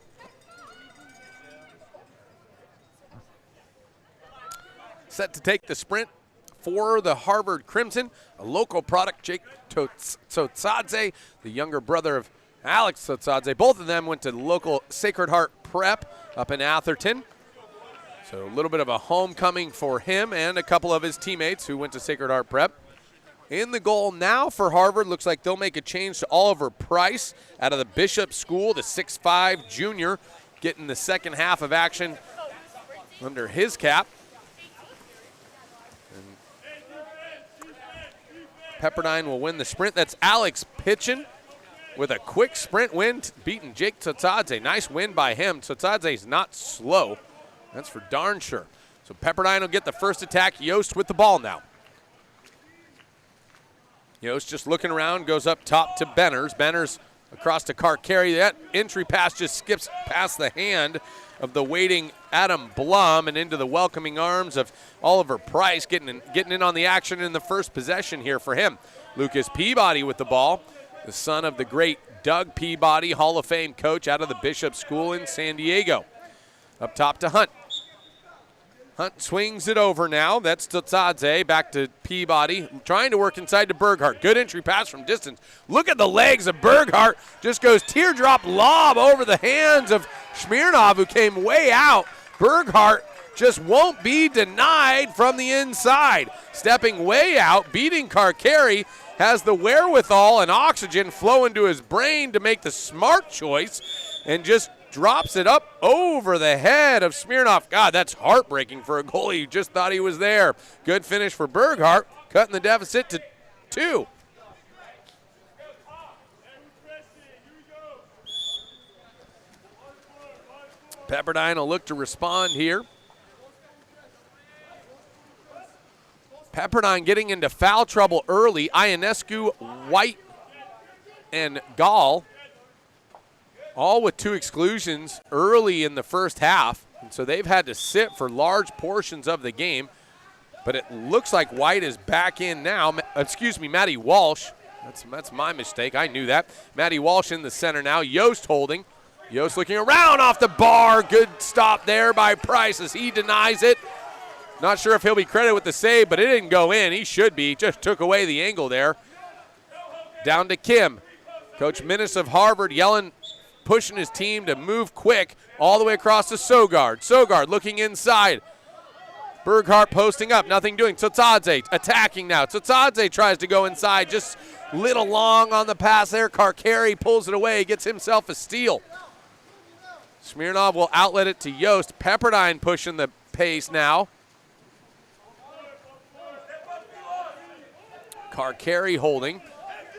[SPEAKER 1] Set to take the sprint for the Harvard Crimson, a local product, Jake Tsotsadze, the younger brother of Alex Tsotsadze. Both of them went to local Sacred Heart Prep up in Atherton. So a little bit of a homecoming for him and a couple of his teammates who went to Sacred Heart Prep. In the goal now for Harvard, looks like they'll make a change to Oliver Price out of the Bishop School, the 6'5 junior, getting the second half of action under his cap. Pepperdine will win the sprint. That's Alex Pitchin with a quick sprint win, beating Jake Tsotsadze. Nice win by him. Tsotsadze's not slow. That's for darn sure. So Pepperdine will get the first attack. Yost with the ball now. Yost just looking around, goes up top to Benners. Benners across to Carcari. That entry pass just skips past the hand of the waiting Adam Blum and into the welcoming arms of Oliver Price, getting in on the action in the first possession here for him. Lucas Peabody with the ball, the son of the great Doug Peabody, Hall of Fame coach out of the Bishop School in San Diego. Up top to Hunt. Hunt swings it over now. That's Tsotsadze, back to Peabody, trying to work inside to Berghart. Good entry pass from distance. Look at the legs of Berghart. Just goes teardrop lob over the hands of Smirnov, who came way out. Berghart just won't be denied from the inside. Stepping way out, beating Carcari, has the wherewithal and oxygen flow into his brain to make the smart choice and just drops it up over the head of Smirnov. God, that's heartbreaking for a goalie who just thought he was there. Good finish for Berghart, cutting the deficit to 2. Pepperdine will look to respond here. Pepperdine getting into foul trouble early. Ionescu, White, and Gall, all with 2 exclusions early in the first half. And so they've had to sit for large portions of the game. But it looks like White is back in now. Matty Walsh. That's my mistake. I knew that. Matty Walsh in the center now. Yost holding. Yost looking around off the bar. Good stop there by Price as he denies it. Not sure if he'll be credited with the save, but it didn't go in. He should be. Just took away the angle there. Down to Kim. Coach Minnis of Harvard yelling, pushing his team to move quick all the way across to Sogard. Sogard looking inside. Berghart posting up, nothing doing. Tsotsadze attacking now. Tsotsadze tries to go inside, just little long on the pass there. Carcari pulls it away, gets himself a steal. Smirnov will outlet it to Yost. Pepperdine pushing the pace now. Carcari holding.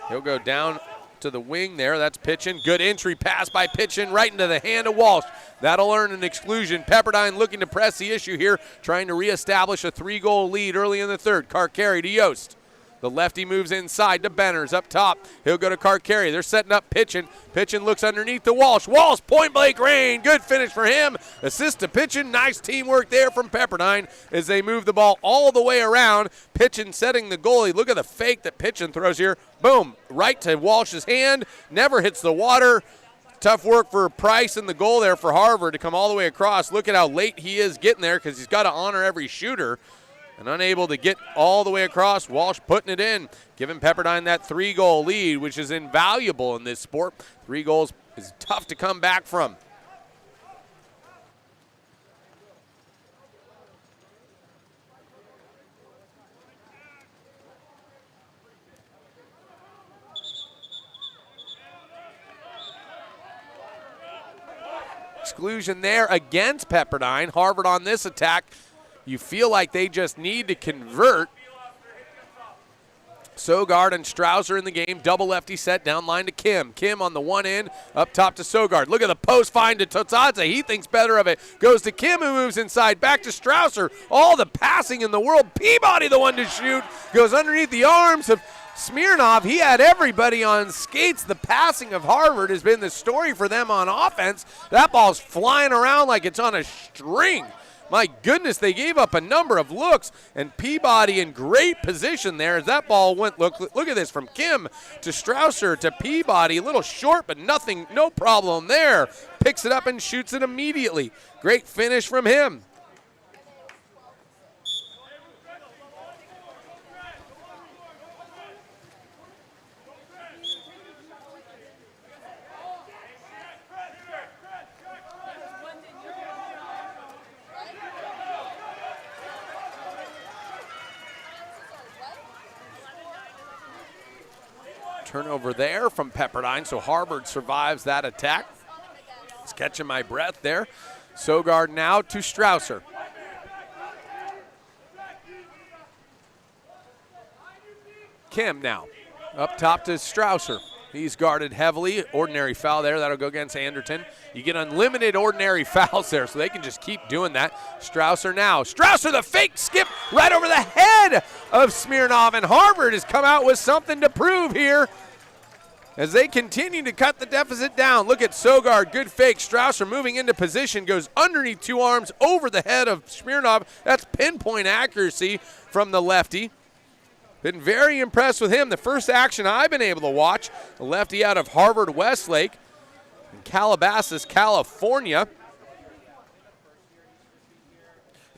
[SPEAKER 1] He'll go down to the wing there. That's Pitchin. Good entry pass by Pitchin right into the hand of Walsh. That'll earn an exclusion. Pepperdine looking to press the issue here, trying to reestablish a 3-goal lead early in the third. Carcari to Yost. The lefty moves inside to Benners up top. He'll go to Carcari. They're setting up Pitchin. Pitchin looks underneath to Walsh. Walsh, point blank range. Good finish for him. Assist to Pitchin. Nice teamwork there from Pepperdine as they move the ball all the way around. Pitchin setting the goalie. Look at the fake that Pitchin throws here. Boom, right to Walsh's hand. Never hits the water. Tough work for Price in the goal there for Harvard to come all the way across. Look at how late he is getting there because he's got to honor every shooter. And unable to get all the way across, Walsh putting it in, giving Pepperdine that 3-goal lead, which is invaluable in this sport. 3 goals is tough to come back from. exclusion there against Pepperdine. Harvard on this attack, you feel like they just need to convert. Sogard and Strausser in the game. Double lefty set down line to Kim. Kim on the one end, up top to Sogard. Look at the post find to Totadze. He thinks better of it. Goes to Kim, who moves inside. Back to Strausser. All the passing in the world. Peabody the one to shoot. Goes underneath the arms of Smirnov. He had everybody on skates. The passing of Harvard has been the story for them on offense. That ball's flying around like it's on a string. My goodness, they gave up a number of looks, and Peabody in great position there as that ball went. Look at this, from Kim to Strausser to Peabody. A little short, but nothing, no problem there. Picks it up and shoots it immediately. Great finish from him. Turnover there from Pepperdine, so Harvard survives that attack. It's catching my breath there. Sogard now to Strausser. Kim now up top to Strausser. He's guarded heavily. Ordinary foul there. That'll go against Anderton. You get unlimited ordinary fouls there, so they can just keep doing that. Strausser now. Strausser, the fake skip right over the head of Smirnov, and Harvard has come out with something to prove here as they continue to cut the deficit down. Look at Sogard, good fake. Strausser moving into position, goes underneath two arms over the head of Smirnov. That's pinpoint accuracy from the lefty. Been very impressed with him. The first action I've been able to watch, the lefty out of Harvard Westlake in Calabasas, California.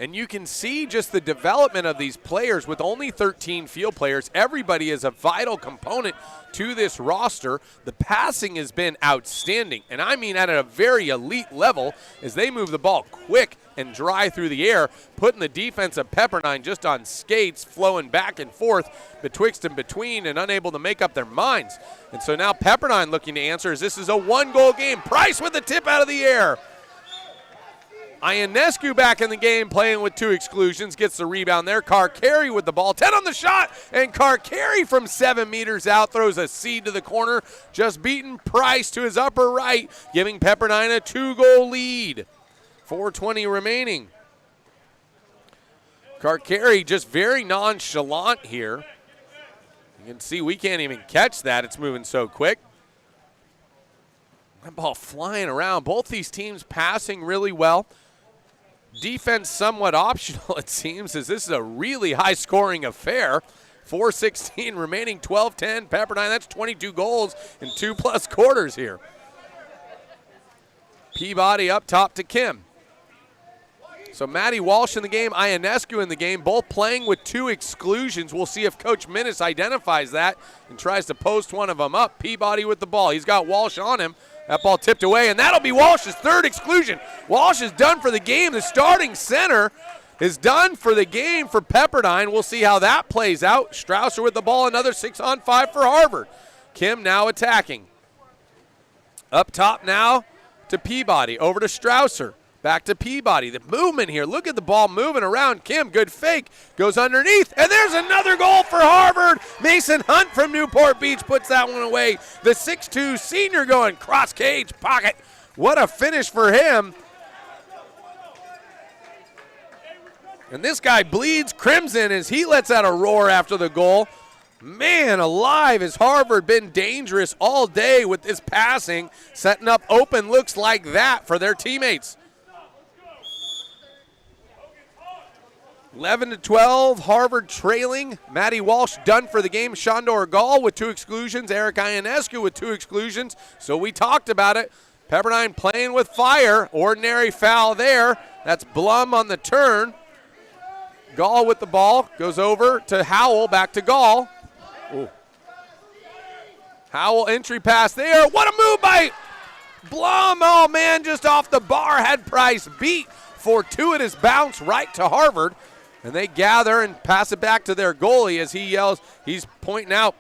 [SPEAKER 1] And you can see just the development of these players with only 13 field players. Everybody is a vital component to this roster. The passing has been outstanding, and I mean at a very elite level as they move the ball quick and dry through the air, putting the defense of Pepperdine just on skates, flowing back and forth betwixt and between and unable to make up their minds. And so now Pepperdine looking to answer as this is a one-goal game. Price with the tip out of the air. Ionescu back in the game, playing with two exclusions, gets the rebound there. Carcari with the ball, 10 on the shot, and Carcari from 7 meters out throws a seed to the corner, just beating Price to his upper right, giving Pepperdine a 2-goal lead. 4:20 remaining. Carcari just very nonchalant here. You can see we can't even catch that. It's moving so quick. That ball flying around. Both these teams passing really well. Defense somewhat optional, it seems, as this is a really high-scoring affair. 4:16 remaining, 12-10. Pepperdine, that's 22 goals in 2+ quarters here. Peabody up top to Kim. So Matty Walsh in the game, Ionescu in the game, both playing with two exclusions. We'll see if Coach Minnis identifies that and tries to post one of them up. Peabody with the ball. He's got Walsh on him. That ball tipped away, and that'll be Walsh's third exclusion. Walsh is done for the game. The starting center is done for the game for Pepperdine. We'll see how that plays out. Strausser with the ball, another 6-on-5 for Harvard. Kim now attacking. Up top now to Peabody, over to Strausser. Back to Peabody. The movement here. Look at the ball moving around. Kim, good fake. Goes underneath. And there's another goal for Harvard. Mason Hunt from Newport Beach puts that one away. The 6'2 senior going cross cage pocket. What a finish for him. And this guy bleeds crimson as he lets out a roar after the goal. Man alive, has Harvard been dangerous all day with this passing, setting up open looks like that for their teammates. 11-12, Harvard trailing. Matty Walsh done for the game. Shandor Gall with 2 exclusions. Eric Ionescu with 2 exclusions. So we talked about it. Pepperdine playing with fire. Ordinary foul there. That's Blum on the turn. Gall with the ball. Goes over to Howell. Back to Gall. Ooh. Howell entry pass there. What a move by Blum. Oh, man, just off the bar. Had Price beat. Fortuitous bounce right to Harvard. And they gather and pass it back to their goalie as he yells. He's pointing out,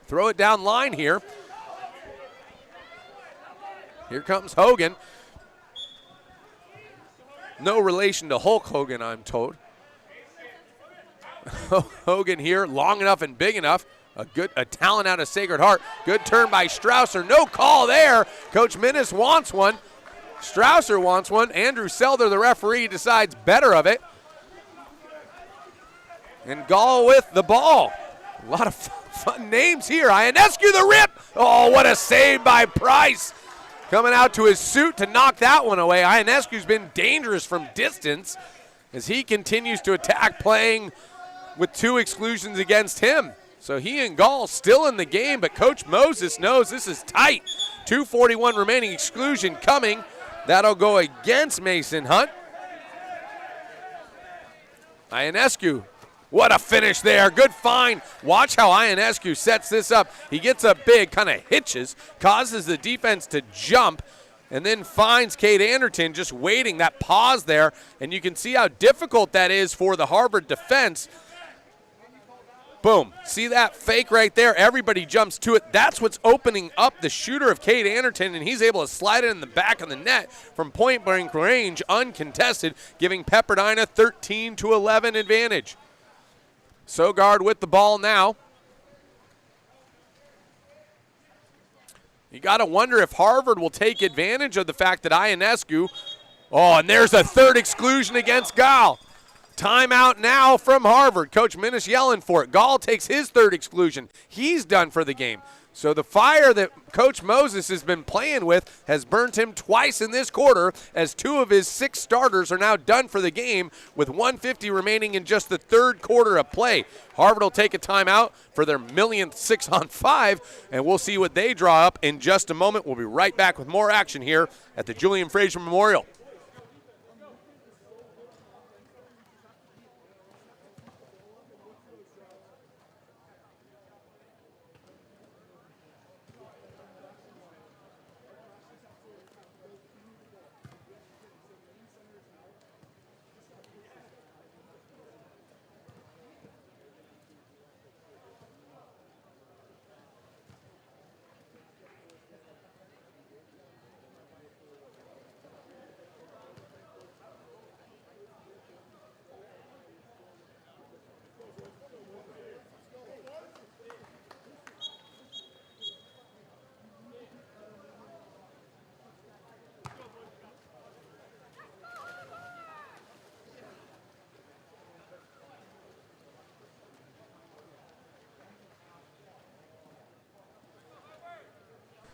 [SPEAKER 1] throw it down line here. Here comes Hogan. No relation to Hulk Hogan, I'm told. Hogan here, long enough and big enough. A talent out of Sacred Heart. Good turn by Strausser. No call there. Coach Minnis wants one. Strausser wants one. Andrew Selder, the referee, decides better of it. And Gall with the ball. A lot of fun names here. Ionescu the rip. Oh, what a save by Price. Coming out to his suit to knock that one away. Ionescu's been dangerous from distance as he continues to attack, playing with 2 exclusions against him. So he and Gall still in the game, but Coach Moses knows this is tight. 2:41 remaining, exclusion coming. That'll go against Mason Hunt. Ionescu, what a finish there. Good find. Watch how Ionescu sets this up. He gets up big, kind of hitches, causes the defense to jump, and then finds Cade Anderton just waiting, that pause there. And you can see how difficult that is for the Harvard defense. Boom. See that fake right there? Everybody jumps to it. That's what's opening up the shooter of Cade Anderton, and he's able to slide it in the back of the net from point-blank range, uncontested, giving Pepperdine a 13-11 advantage. Sogard with the ball now. You got to wonder if Harvard will take advantage of the fact that Ionescu. Oh, and there's a third exclusion against Gall. Timeout now from Harvard. Coach Minnis yelling for it. Gall takes his third exclusion. He's done for the game. So the fire that Coach Moses has been playing with has burnt him twice in this quarter, as 2 of his 6 starters are now done for the game with 1:50 remaining in just the third quarter of play. Harvard will take a timeout for their millionth 6-on-5, and we'll see what they draw up in just a moment. We'll be right back with more action here at the Julian Fraser Memorial.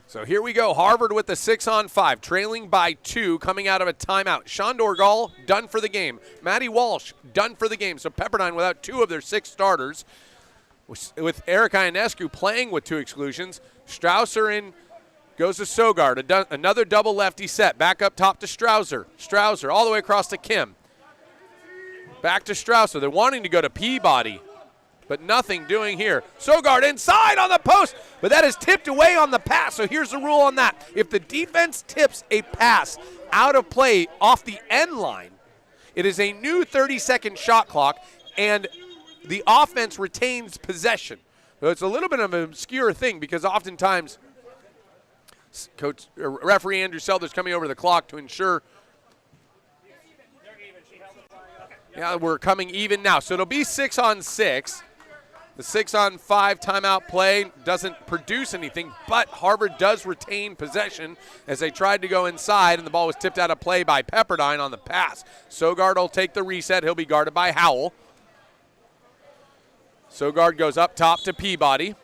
[SPEAKER 1] So here we go. Harvard with the 6-on-5, trailing by 2, coming out of a timeout. Shondor Gall, done for the game. Matty Walsh, done for the game. So Pepperdine without 2 of their 6 starters, with Eric Ionescu playing with 2 exclusions. Strausser in, goes to Sogard. Another double lefty set. Back up top to Strausser. Strausser all the way across to Kim. Back to Strausser. They're wanting to go to Peabody, but nothing doing here. Sogard inside on the post, but that is tipped away on the pass. So here's the rule on that. If the defense tips a pass out of play off the end line, it is a new 30-second shot clock, and the offense retains possession. So it's a little bit of an obscure thing, because oftentimes referee Andrew Selder's coming over the clock to ensure. Yeah, we're coming even now. So it'll be 6-on-6. The 6-on-5 timeout play doesn't produce anything, but Harvard does retain possession as they tried to go inside, and the ball was tipped out of play by Pepperdine on the pass. Sogard will take the reset. He'll be guarded by Howell. Sogard goes up top to Peabody.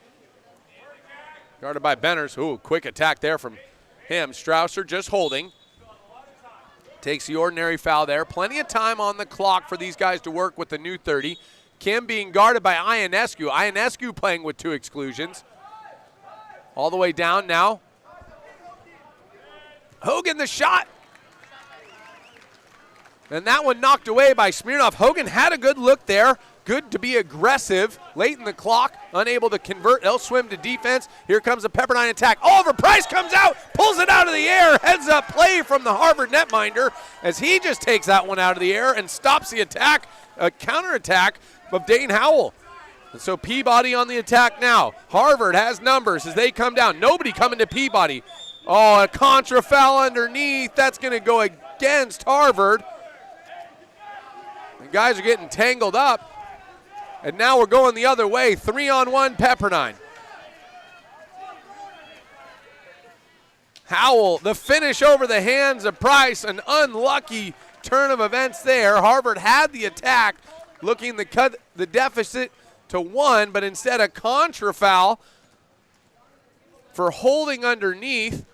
[SPEAKER 1] Guarded by Benners. Ooh, quick attack there from him. Strausser just holding. Takes the ordinary foul there. Plenty of time on the clock for these guys to work with the new 30. Kim being guarded by Ionescu. Ionescu playing with 2 exclusions. All the way down now. Hogan the shot. And that one knocked away by Smirnoff. Hogan had a good look there. Good to be aggressive. Late in the clock, unable to convert. They'll swim to defense. Here comes a Pepperdine attack. Oliver Price comes out, pulls it out of the air. Heads up play from the Harvard netminder as he just takes that one out of the air and stops the attack, a counterattack of Dane Howell. And so Peabody on the attack now. Harvard has numbers as they come down. Nobody coming to Peabody. Oh, a contra foul underneath. That's going to go against Harvard. The guys are getting tangled up. And now we're going the other way. 3-on-1 Pepperdine. Howell, the finish over the hands of Price. An unlucky turn of events there. Harvard had the attack, looking to cut the deficit to 1, but instead a contra foul for holding underneath.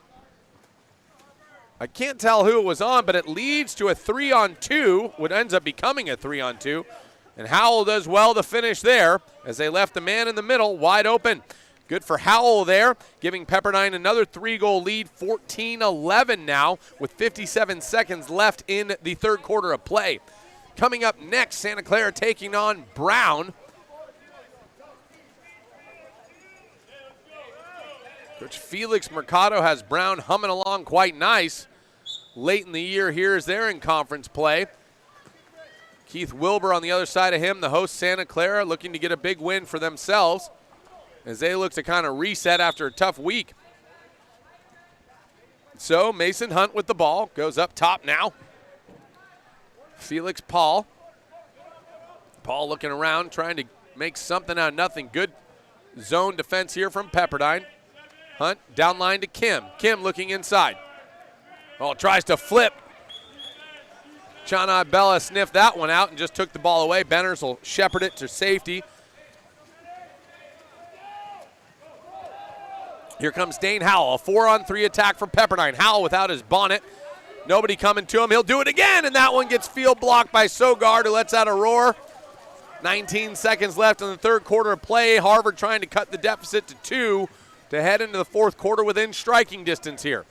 [SPEAKER 1] I can't tell who it was on, but it leads to a 3-on-2, what ends up becoming a 3-on-2. And Howell does well to finish there as they left the man in the middle wide open. Good for Howell there, giving Pepperdine another 3-goal lead, 14-11 now with 57 seconds left in the third quarter of play. Coming up next, Santa Clara taking on Brown. Coach Felix Mercado has Brown humming along quite nice. Late in the year here as they're in conference play. Keith Wilbur on the other side of him, the host Santa Clara, looking to get a big win for themselves as they look to kind of reset after a tough week. So Mason Hunt with the ball, goes up top now. Felix Paul. Paul looking around, trying to make something out of nothing. Good zone defense here from Pepperdine. Hunt down line to Kim. Kim looking inside. Oh, tries to flip. Chana Bella sniffed that one out and just took the ball away. Benners will shepherd it to safety. Here comes Dane Howell, a 4-on-3 attack from Pepperdine. Howell without his bonnet. Nobody coming to him. He'll do it again, and that one gets field blocked by Sogard, who lets out a roar. 19 seconds left in the third quarter of play. Harvard trying to cut the deficit to 2 to head into the fourth quarter within striking distance here.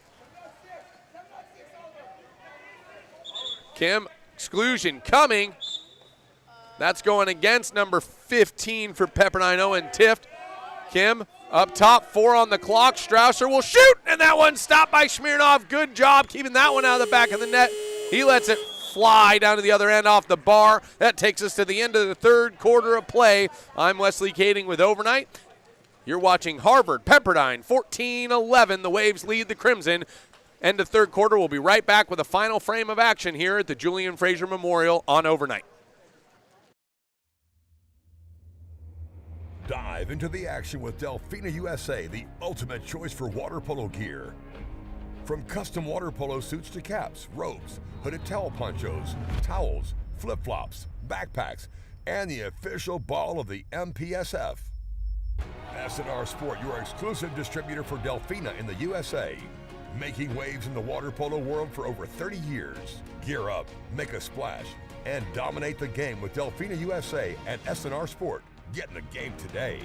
[SPEAKER 1] Kim, exclusion coming. That's going against number 15 for Pepperdine, Owen Tift. Kim up top, 4 on the clock. Strausser will shoot, and that one stopped by Smirnov. Good job keeping that one out of the back of the net. He lets it fly down to the other end off the bar. That takes us to the end of the third quarter of play. I'm Wesley Kading with Overnight. You're watching Harvard, Pepperdine, 14-11. The Waves lead the Crimson. End of third quarter. We'll be right back with a final frame of action here at the Julian Fraser Memorial on Overnight.
[SPEAKER 2] Dive into the action with Delfina USA, the ultimate choice for water polo gear. From custom water polo suits to caps, ropes, hooded towel ponchos, towels, flip-flops, backpacks, and the official ball of the MPSF. S&R Sport, your exclusive distributor for Delfina in the USA. Making waves in the water polo world for over 30 years. Gear up, make a splash, and dominate the game with Delfina USA and S&R Sport. Get in the game today.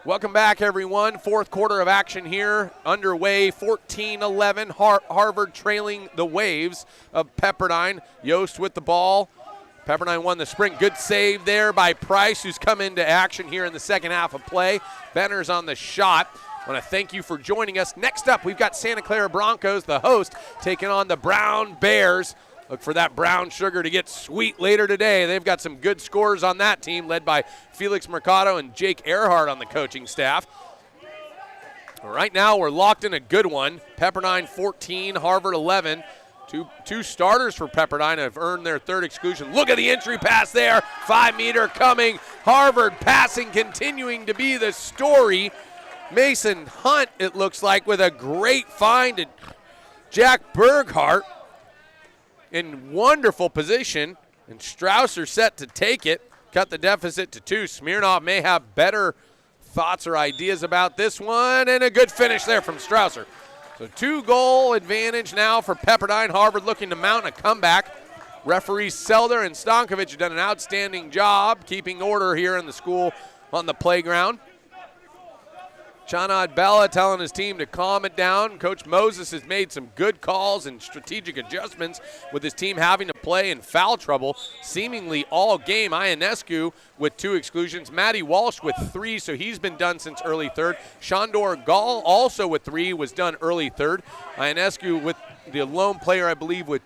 [SPEAKER 1] Welcome back, everyone. Fourth quarter of action here underway. 14-11. Harvard trailing the Waves of Pepperdine. Yost with the ball. Pepperdine won the sprint. Good save there by Price, who's come into action here in the second half of play. Benner's on the shot. I want to thank you for joining us. Next up, we've got Santa Clara Broncos, the host, taking on the Brown Bears. Look for that brown sugar to get sweet later today. They've got some good scorers on that team, led by Felix Mercado and Jake Earhart on the coaching staff. Right now, we're locked in a good one. Pepperdine 14, Harvard 11. Two starters for Pepperdine have earned their third exclusion. Look at the entry pass there. 5-meter coming. Harvard passing continuing to be the story. Mason Hunt, it looks like, with a great find to Jack Berghardt. In wonderful position, and Strausser set to take it, cut the deficit to 2. Smirnoff may have better thoughts or ideas about this one, and a good finish there from Strausser. So 2-goal advantage now for Pepperdine. Harvard looking to mount a comeback. Referees Selder and Stankovic have done an outstanding job keeping order here in the school on the playground. Chanad Bella telling his team to calm it down. Coach Moses has made some good calls and strategic adjustments with his team having to play in foul trouble seemingly all game. Ionescu with 2 exclusions. Matty Walsh with 3, so he's been done since early third. Shandor Gall also with 3, was done early third. Ionescu with the lone player, I believe, with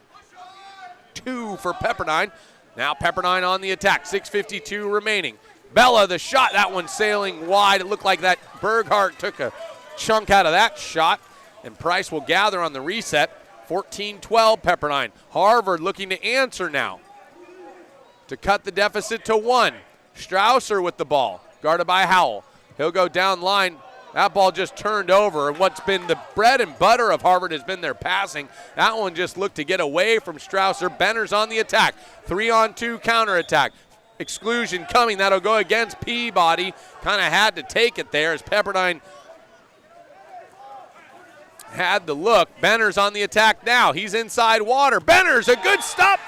[SPEAKER 1] 2 for Pepperdine. Now Pepperdine on the attack, 6:52 remaining. Bella, the shot, that one sailing wide. It looked like that Berghardt took a chunk out of that shot, and Price will gather on the reset. 14-12 Pepperdine. Harvard looking to answer now to cut the deficit to 1. Strausser with the ball, guarded by Howell. He'll go down line. That ball just turned over, and what's been the bread and butter of Harvard has been their passing. That one just looked to get away from Strausser. Benner's on the attack. 3-on-2 counterattack. Exclusion coming. That'll go against Peabody. Kind of had to take it there as Pepperdine had the look. Benner's on the attack now. He's inside water. Benner's a good stop.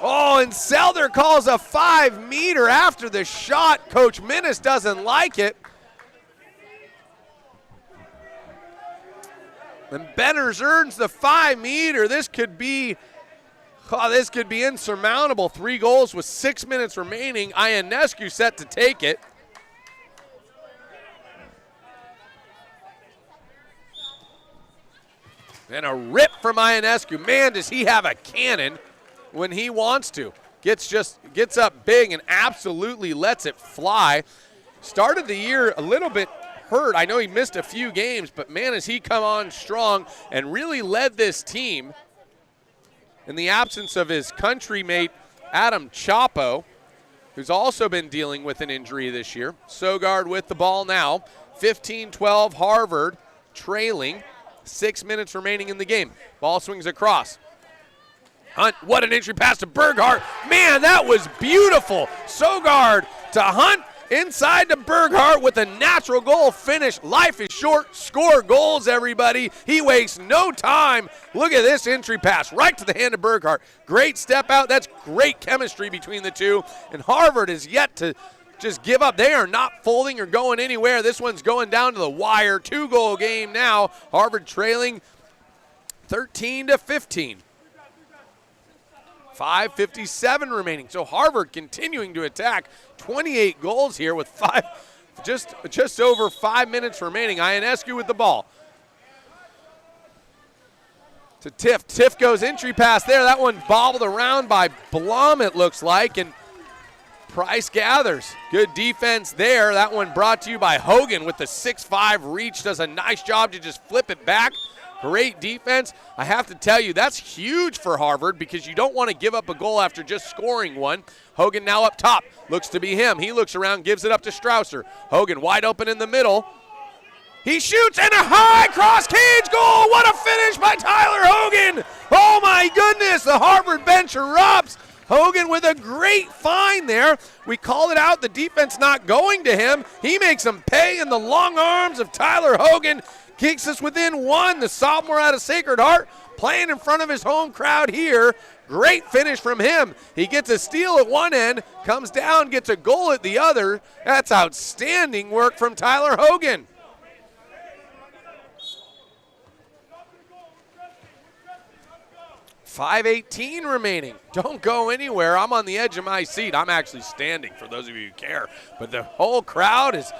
[SPEAKER 1] Oh, and Selder calls a 5-meter after the shot. Coach Minnis doesn't like it. And Benner's earns the 5-meter. This could be insurmountable. 3 goals with 6 minutes remaining. Ionescu set to take it. And a rip from Ionescu. Man, does he have a cannon when he wants to. Gets up big and absolutely lets it fly. Started the year a little bit hurt. I know he missed a few games, but man, has he come on strong and really led this team in the absence of his countrymate Adam Chapo, who's also been dealing with an injury this year. Sogard with the ball now. 15-12 Harvard trailing. 6 minutes remaining in the game. Ball swings across. Hunt, what an entry pass to Berghardt. Man, that was beautiful. Sogard to Hunt, inside to Berghardt with a natural goal finish. Life is short. Score goals, everybody. He wastes no time. Look at this entry pass right to the hand of Berghardt. Great step out. That's great chemistry between the two. And Harvard is yet to just give up. They are not folding or going anywhere. This one's going down to the wire. 2-goal game now. Harvard trailing 13-15. 5:57 remaining. So Harvard continuing to attack. 28 goals here with just over 5 minutes remaining. Ionescu with the ball. To Tiff. Tiff goes entry pass there. That one bobbled around by Blum, it looks like, and Price gathers. Good defense there. That one brought to you by Hogan with the 6'5 reach. Does a nice job to just flip it back. Great defense. I have to tell you, that's huge for Harvard because you don't want to give up a goal after just scoring one. Hogan now up top. Looks to be him. He looks around, gives it up to Strausser. Hogan wide open in the middle. He shoots and a high cross cage goal. What a finish by Tyler Hogan. Oh my goodness, the Harvard bench erupts. Hogan with a great find there. We called it out. The defense not going to him. He makes them pay in the long arms of Tyler Hogan. Kicks us within 1. The sophomore out of Sacred Heart playing in front of his home crowd here Great finish from him. He gets a steal at one end, comes down, gets a goal at the other. That's outstanding work from Tyler Hogan. .518 remaining. Don't go anywhere. I'm on the edge of my seat. I'm actually standing for those of you who care. But the whole crowd is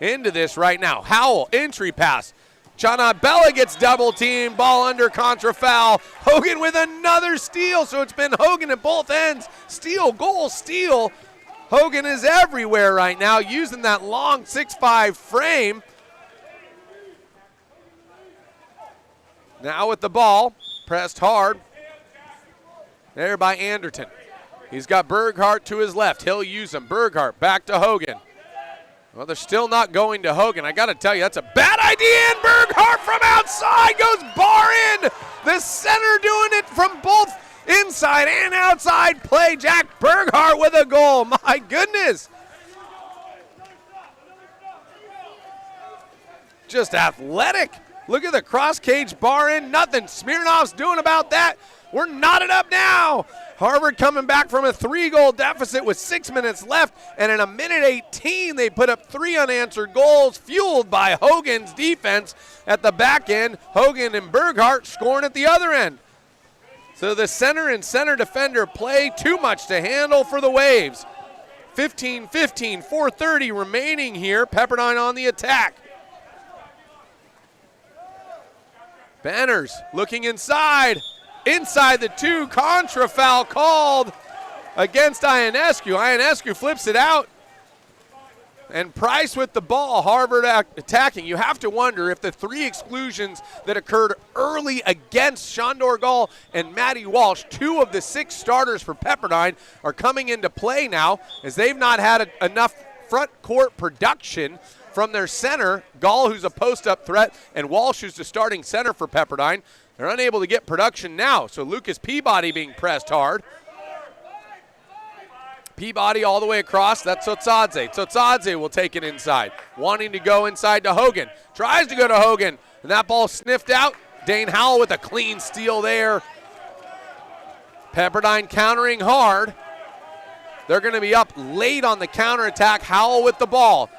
[SPEAKER 1] into this right now. Howell, entry pass. Chanabella gets double teamed. Ball under, contra foul. Hogan with another steal. So it's been Hogan at both ends. Steal, goal, steal. Hogan is everywhere right now using that long 6'5" frame. Now with the ball, pressed hard. There by Anderton. He's got Berghardt to his left. He'll use him. Berghardt back to Hogan. Well, they're still not going to Hogan. I got to tell you, that's a bad idea. And Berghardt from outside goes bar in. The center doing it from both inside and outside play. Jack Berghardt with a goal. My goodness. Just athletic. Look at the cross cage bar in. Nothing Smirnoff's doing about that. We're knotted up now. Harvard coming back from a 3-goal deficit with 6 minutes left, and in a minute 18, they put up 3 unanswered goals, fueled by Hogan's defense at the back end. Hogan and Berghardt scoring at the other end. So the center and center defender play too much to handle for the Waves. 15-15, 4:30 remaining here. Pepperdine on the attack. Banners looking inside. Inside the 2, contra foul called against Ionescu. Ionescu flips it out. And Price with the ball, Harvard attacking. You have to wonder if the 3 exclusions that occurred early against Shandor Gall and Matty Walsh, 2 of the 6 starters for Pepperdine, are coming into play now as they've not had enough front court production from their center, Gall, who's a post-up threat, and Walsh, who's the starting center for Pepperdine. They're unable to get production now, so Lucas Peabody being pressed hard. Peabody all the way across, that's Tsotsadze. Tsotsadze will take it inside, wanting to go inside to Hogan. Tries to go to Hogan, and that ball sniffed out. Dane Howell with a clean steal there. Pepperdine countering hard. They're going to be up late on the counterattack. Howell with the ball.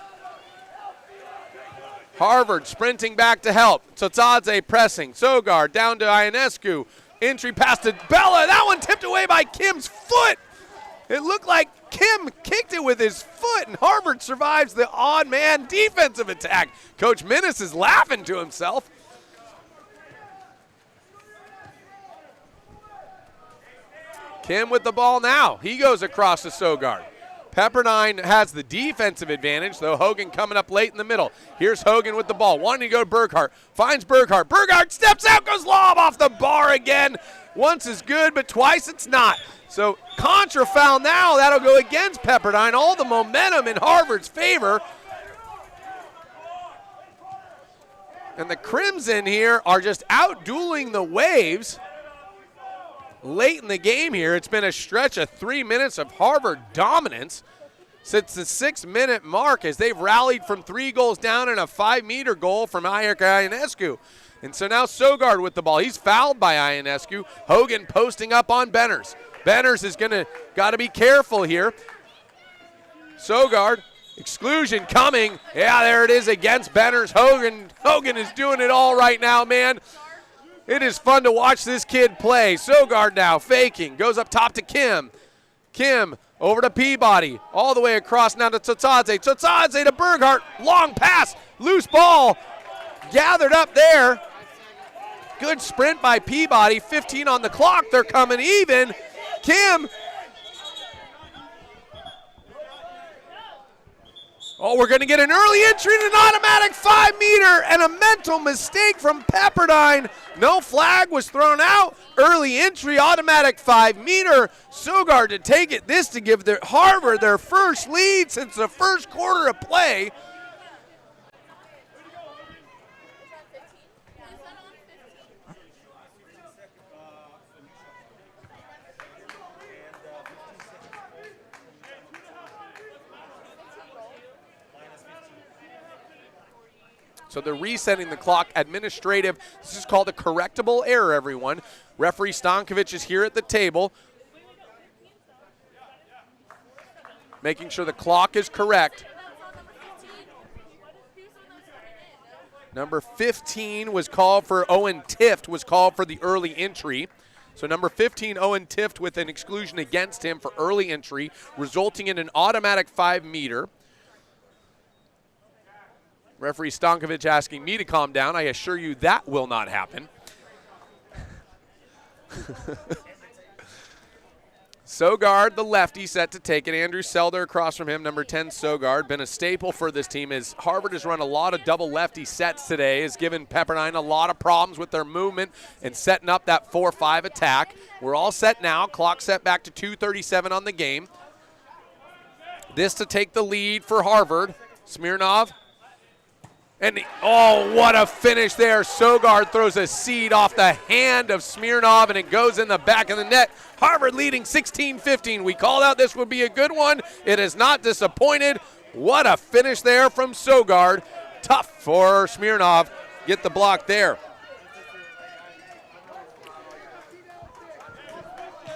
[SPEAKER 1] Harvard sprinting back to help. Tsotsadze pressing. Sogard down to Ionescu. Entry pass to Bella. That one tipped away by Kim's foot. It looked like Kim kicked it with his foot, and Harvard survives the odd man defensive attack. Coach Minnis is laughing to himself. Kim with the ball now. He goes across to Sogard. Pepperdine has the defensive advantage, though Hogan coming up late in the middle. Here's Hogan with the ball, wanting to go to Berghardt. Finds Berghardt. Berghardt steps out, goes lob off the bar again. Once is good, but twice it's not. So contra foul now. That'll go against Pepperdine. All the momentum in Harvard's favor. And the Crimson here are just out-dueling the Waves. Late in the game here, it's been a stretch of 3 minutes of Harvard dominance since the 6-minute mark as they've rallied from 3 goals down and a 5-meter goal from Ionescu. And so now Sogard with the ball. He's fouled by Ionescu. Hogan posting up on Benners. Benners is got to be careful here. Sogard, exclusion coming. Yeah, there it is against Benners. Hogan is doing it all right now, man. It is fun to watch this kid play. Sogard now faking. Goes up top to Kim. Kim over to Peabody. All the way across now to Tsotsadze. Tsotsadze to Berghardt. Long pass. Loose ball. Gathered up there. Good sprint by Peabody. 15 on the clock. They're coming even. Kim. Oh, we're going to get an early entry and an automatic 5-meter and a mental mistake from Pepperdine. No flag was thrown out. Early entry, automatic 5-meter. Sogard to take it. This to give Harvard their first lead since the first quarter of play. So they're resetting the clock. Administrative, this is called a correctable error, everyone. Referee Stankovic is here at the table, making sure the clock is correct. Number 15 was called for Owen Tift, was called for the early entry. So number 15, Owen Tift, with an exclusion against him for early entry, resulting in an automatic 5-meter. Referee Stankovic asking me to calm down. I assure you that will not happen. Sogard, the lefty, set to take it. Andrew Selder across from him, number 10, Sogard. Been a staple for this team as Harvard has run a lot of double lefty sets today, has given Pepperdine a lot of problems with their movement and setting up that 4-5 attack. We're all set now. Clock set back to 2:37 on the game. This to take the lead for Harvard. Smirnov. And oh, what a finish there. Sogard throws a seed off the hand of Smirnov, and it goes in the back of the net. Harvard leading 16-15. We called out this would be a good one. It has not disappointed. What a finish there from Sogard. Tough for Smirnov. Get the block there.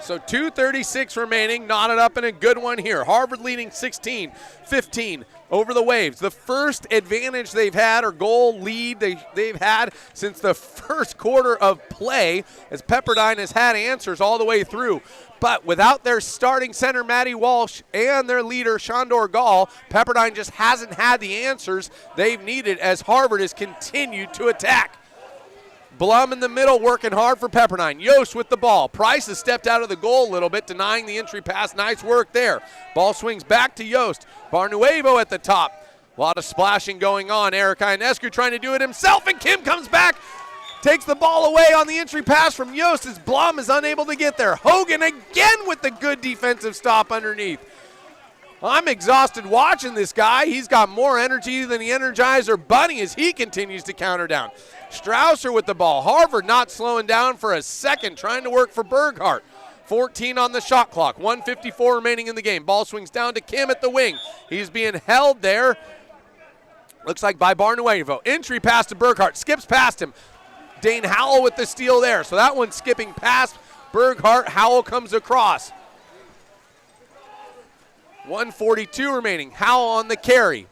[SPEAKER 1] So 2:36 remaining, knotted up in a good one here. Harvard leading 16-15 over the Waves. The first advantage they've had, or goal lead they've had since the first quarter of play, as Pepperdine has had answers all the way through. But without their starting center, Matty Walsh, and their leader, Shandor Gall, Pepperdine just hasn't had the answers they've needed as Harvard has continued to attack. Blum in the middle working hard for Pepperdine. Yost with the ball. Price has stepped out of the goal a little bit, denying the entry pass. Nice work there. Ball swings back to Yost. Barnuevo at the top. A lot of splashing going on. Eric Ionescu trying to do it himself, and Kim comes back. Takes the ball away on the entry pass from Yost as Blum is unable to get there. Hogan again with the good defensive stop underneath. I'm exhausted watching this guy. He's got more energy than the Energizer Bunny as he continues to counter down. Strausser with the ball. Harvard not slowing down for a second, trying to work for Berghardt. 14 on the shot clock. 1:54 remaining in the game. Ball swings down to Kim at the wing. He's being held there. Looks like by Barnuevo. Entry pass to Berghardt. Skips past him. Dane Howell with the steal there. So that one's skipping past Berghardt. Howell comes across. 1:42 remaining. Howell on the carry.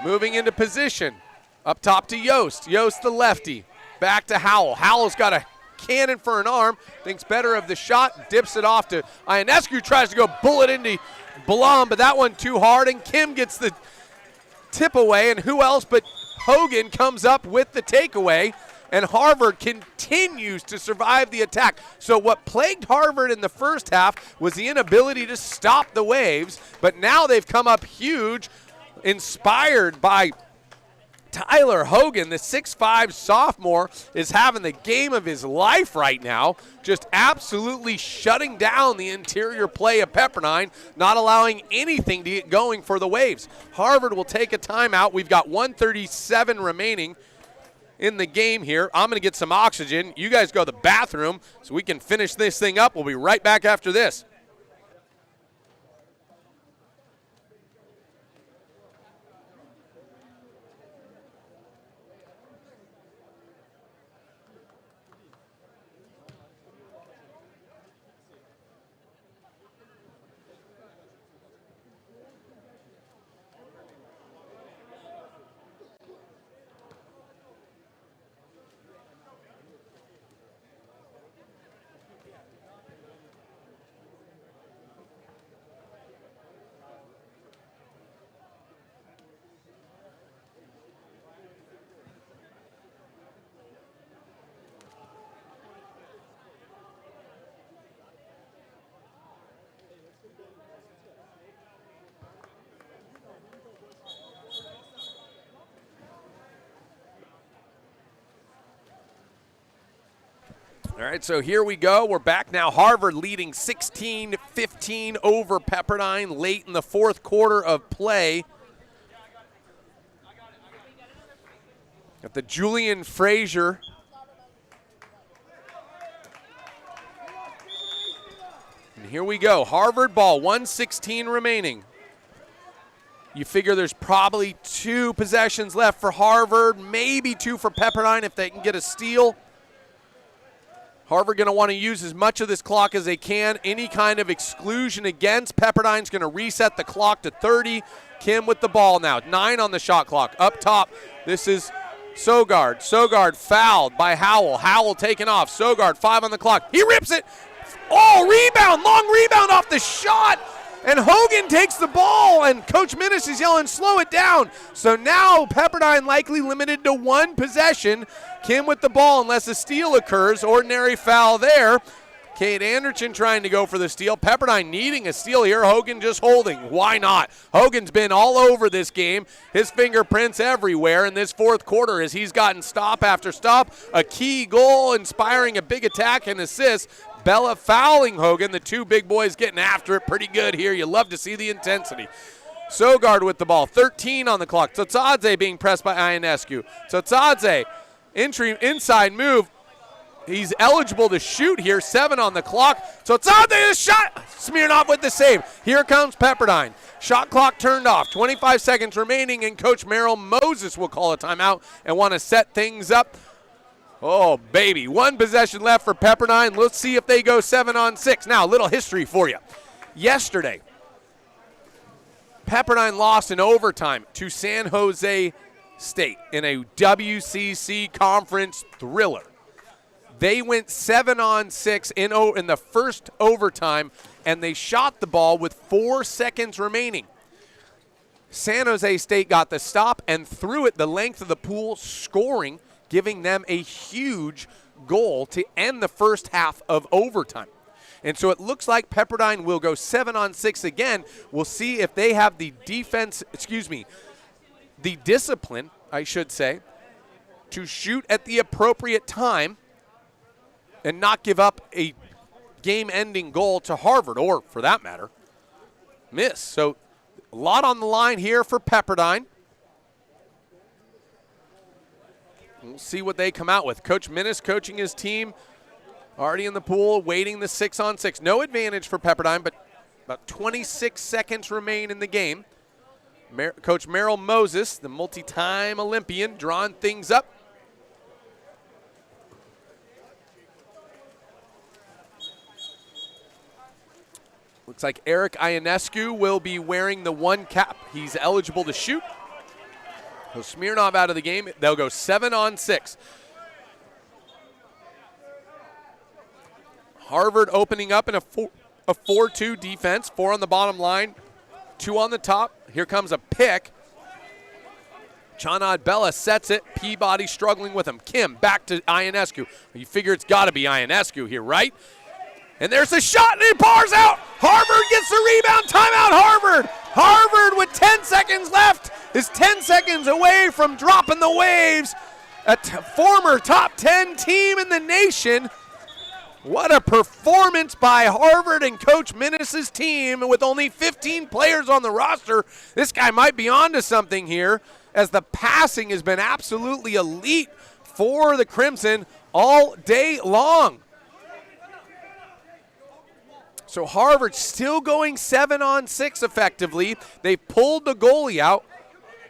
[SPEAKER 1] Moving into position. Up top to Yost. Yost the lefty. Back to Howell. Howell's got a cannon for an arm. Thinks better of the shot. Dips it off to Ionescu. Tries to go bullet into Blum, but that one too hard. And Kim gets the tip away. And who else but Hogan comes up with the takeaway. And Harvard continues to survive the attack. So what plagued Harvard in the first half was the inability to stop the Waves. But now they've come up huge, inspired by Tyler Hogan. The 6'5 sophomore is having the game of his life right now, just absolutely shutting down the interior play of Pepperdine, not allowing anything to get going for the Waves. Harvard will take a timeout. We've got 1:37 remaining in the game here. I'm going to get some oxygen. You guys go to the bathroom so we can finish this thing up. We'll be right back after this. All right, so here we go. We're back now. Harvard leading 16-15 over Pepperdine late in the fourth quarter of play. Got the Julian Fraser. And here we go. Harvard ball, 1:16 remaining. You figure there's probably 2 possessions left for Harvard, maybe 2 for Pepperdine if they can get a steal. Harvard going to want to use as much of this clock as they can. Any kind of exclusion against, Pepperdine's going to reset the clock to 30. Kim with the ball now, 9 on the shot clock. Up top, this is Sogard. Sogard fouled by Howell. Howell taken off. Sogard, 5 on the clock. He rips it. Oh, rebound, long rebound off the shot. And Hogan takes the ball, and Coach Minnis is yelling, slow it down. So now Pepperdine likely limited to 1 possession. Kim with the ball unless a steal occurs. Ordinary foul there. Kate Anderson trying to go for the steal. Pepperdine needing a steal here. Hogan just holding. Why not? Hogan's been all over this game. His fingerprints everywhere in this fourth quarter as he's gotten stop after stop. A key goal inspiring a big attack and assist. Bella fouling Hogan. The 2 big boys getting after it pretty good here. You love to see the intensity. Sogard with the ball. 13 on the clock. Tsotsadze being pressed by Ionescu. Tsotsadze, inside move. He's eligible to shoot here, 7 on the clock. So it's on the shot. Smirnoff with the save. Here comes Pepperdine. Shot clock turned off. 25 seconds remaining, and Coach Merrill Moses will call a timeout and want to set things up. Oh, baby. 1 possession left for Pepperdine. Let's see if they go 7 on 6. Now, a little history for you. Yesterday, Pepperdine lost in overtime to San Jose State in a WCC conference thriller. They went 7 on 6 in the first overtime, and they shot the ball with 4 seconds remaining. San Jose State got the stop and threw it the length of the pool, scoring, giving them a huge goal to end the first half of overtime. And so it looks like Pepperdine will go 7 on 6 again. We'll see if they have the the discipline, I should say, to shoot at the appropriate time and not give up a game-ending goal to Harvard, or, for that matter, miss. So a lot on the line here for Pepperdine. We'll see what they come out with. Coach Minnis coaching his team, already in the pool, waiting the 6 on 6. No advantage for Pepperdine, but about 26 seconds remain in the game. Coach Merrill Moses, the multi-time Olympian, drawing things up. Looks like Eric Ionescu will be wearing the 1 cap. He's eligible to shoot. So Smirnoff out of the game. They'll go 7 on 6. Harvard opening up in a 4-2 defense. 4 on the bottom line, 2 on the top. Here comes a pick. Chanad Bella sets it. Peabody struggling with him. Kim back to Ionescu. You figure it's got to be Ionescu here, right? And there's a shot, and it bars out. Harvard gets the rebound. Timeout, Harvard. Harvard with 10 seconds left is 10 seconds away from dropping the waves. A former top 10 team in the nation. What a performance by Harvard and Coach Minnis' team with only 15 players on the roster. This guy might be onto something here, as the passing has been absolutely elite for the Crimson all day long. So Harvard still going 7 on 6 effectively. They pulled the goalie out.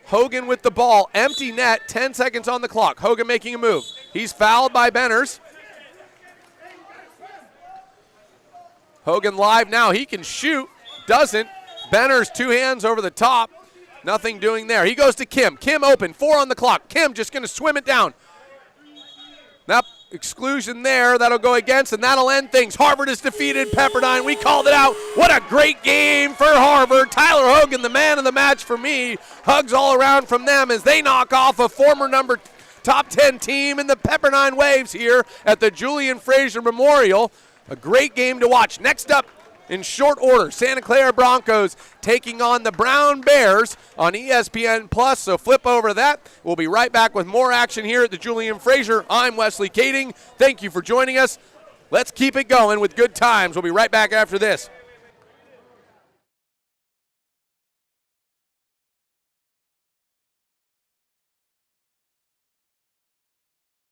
[SPEAKER 1] Hogan with the ball. Empty net, 10 seconds on the clock. Hogan making a move. He's fouled by Benners. Hogan live now. He can shoot. Doesn't. Benners 2 hands over the top. Nothing doing there. He goes to Kim. Kim open. 4 on the clock. Kim just going to swim it down. Now, exclusion there. That'll go against, and that'll end things. Harvard has defeated Pepperdine. We called it out. What a great game for Harvard. Tyler Hogan, the man of the match for me. Hugs all around from them as they knock off a former top 10 team in the Pepperdine Waves here at the Julian Fraser Memorial. A great game to watch. Next up, in short order, Santa Clara Broncos taking on the Brown Bears on ESPN+. So flip over that. We'll be right back with more action here at the Julian Fraser. I'm Wesley Kading. Thank you for joining us. Let's keep it going with good times. We'll be right back after this.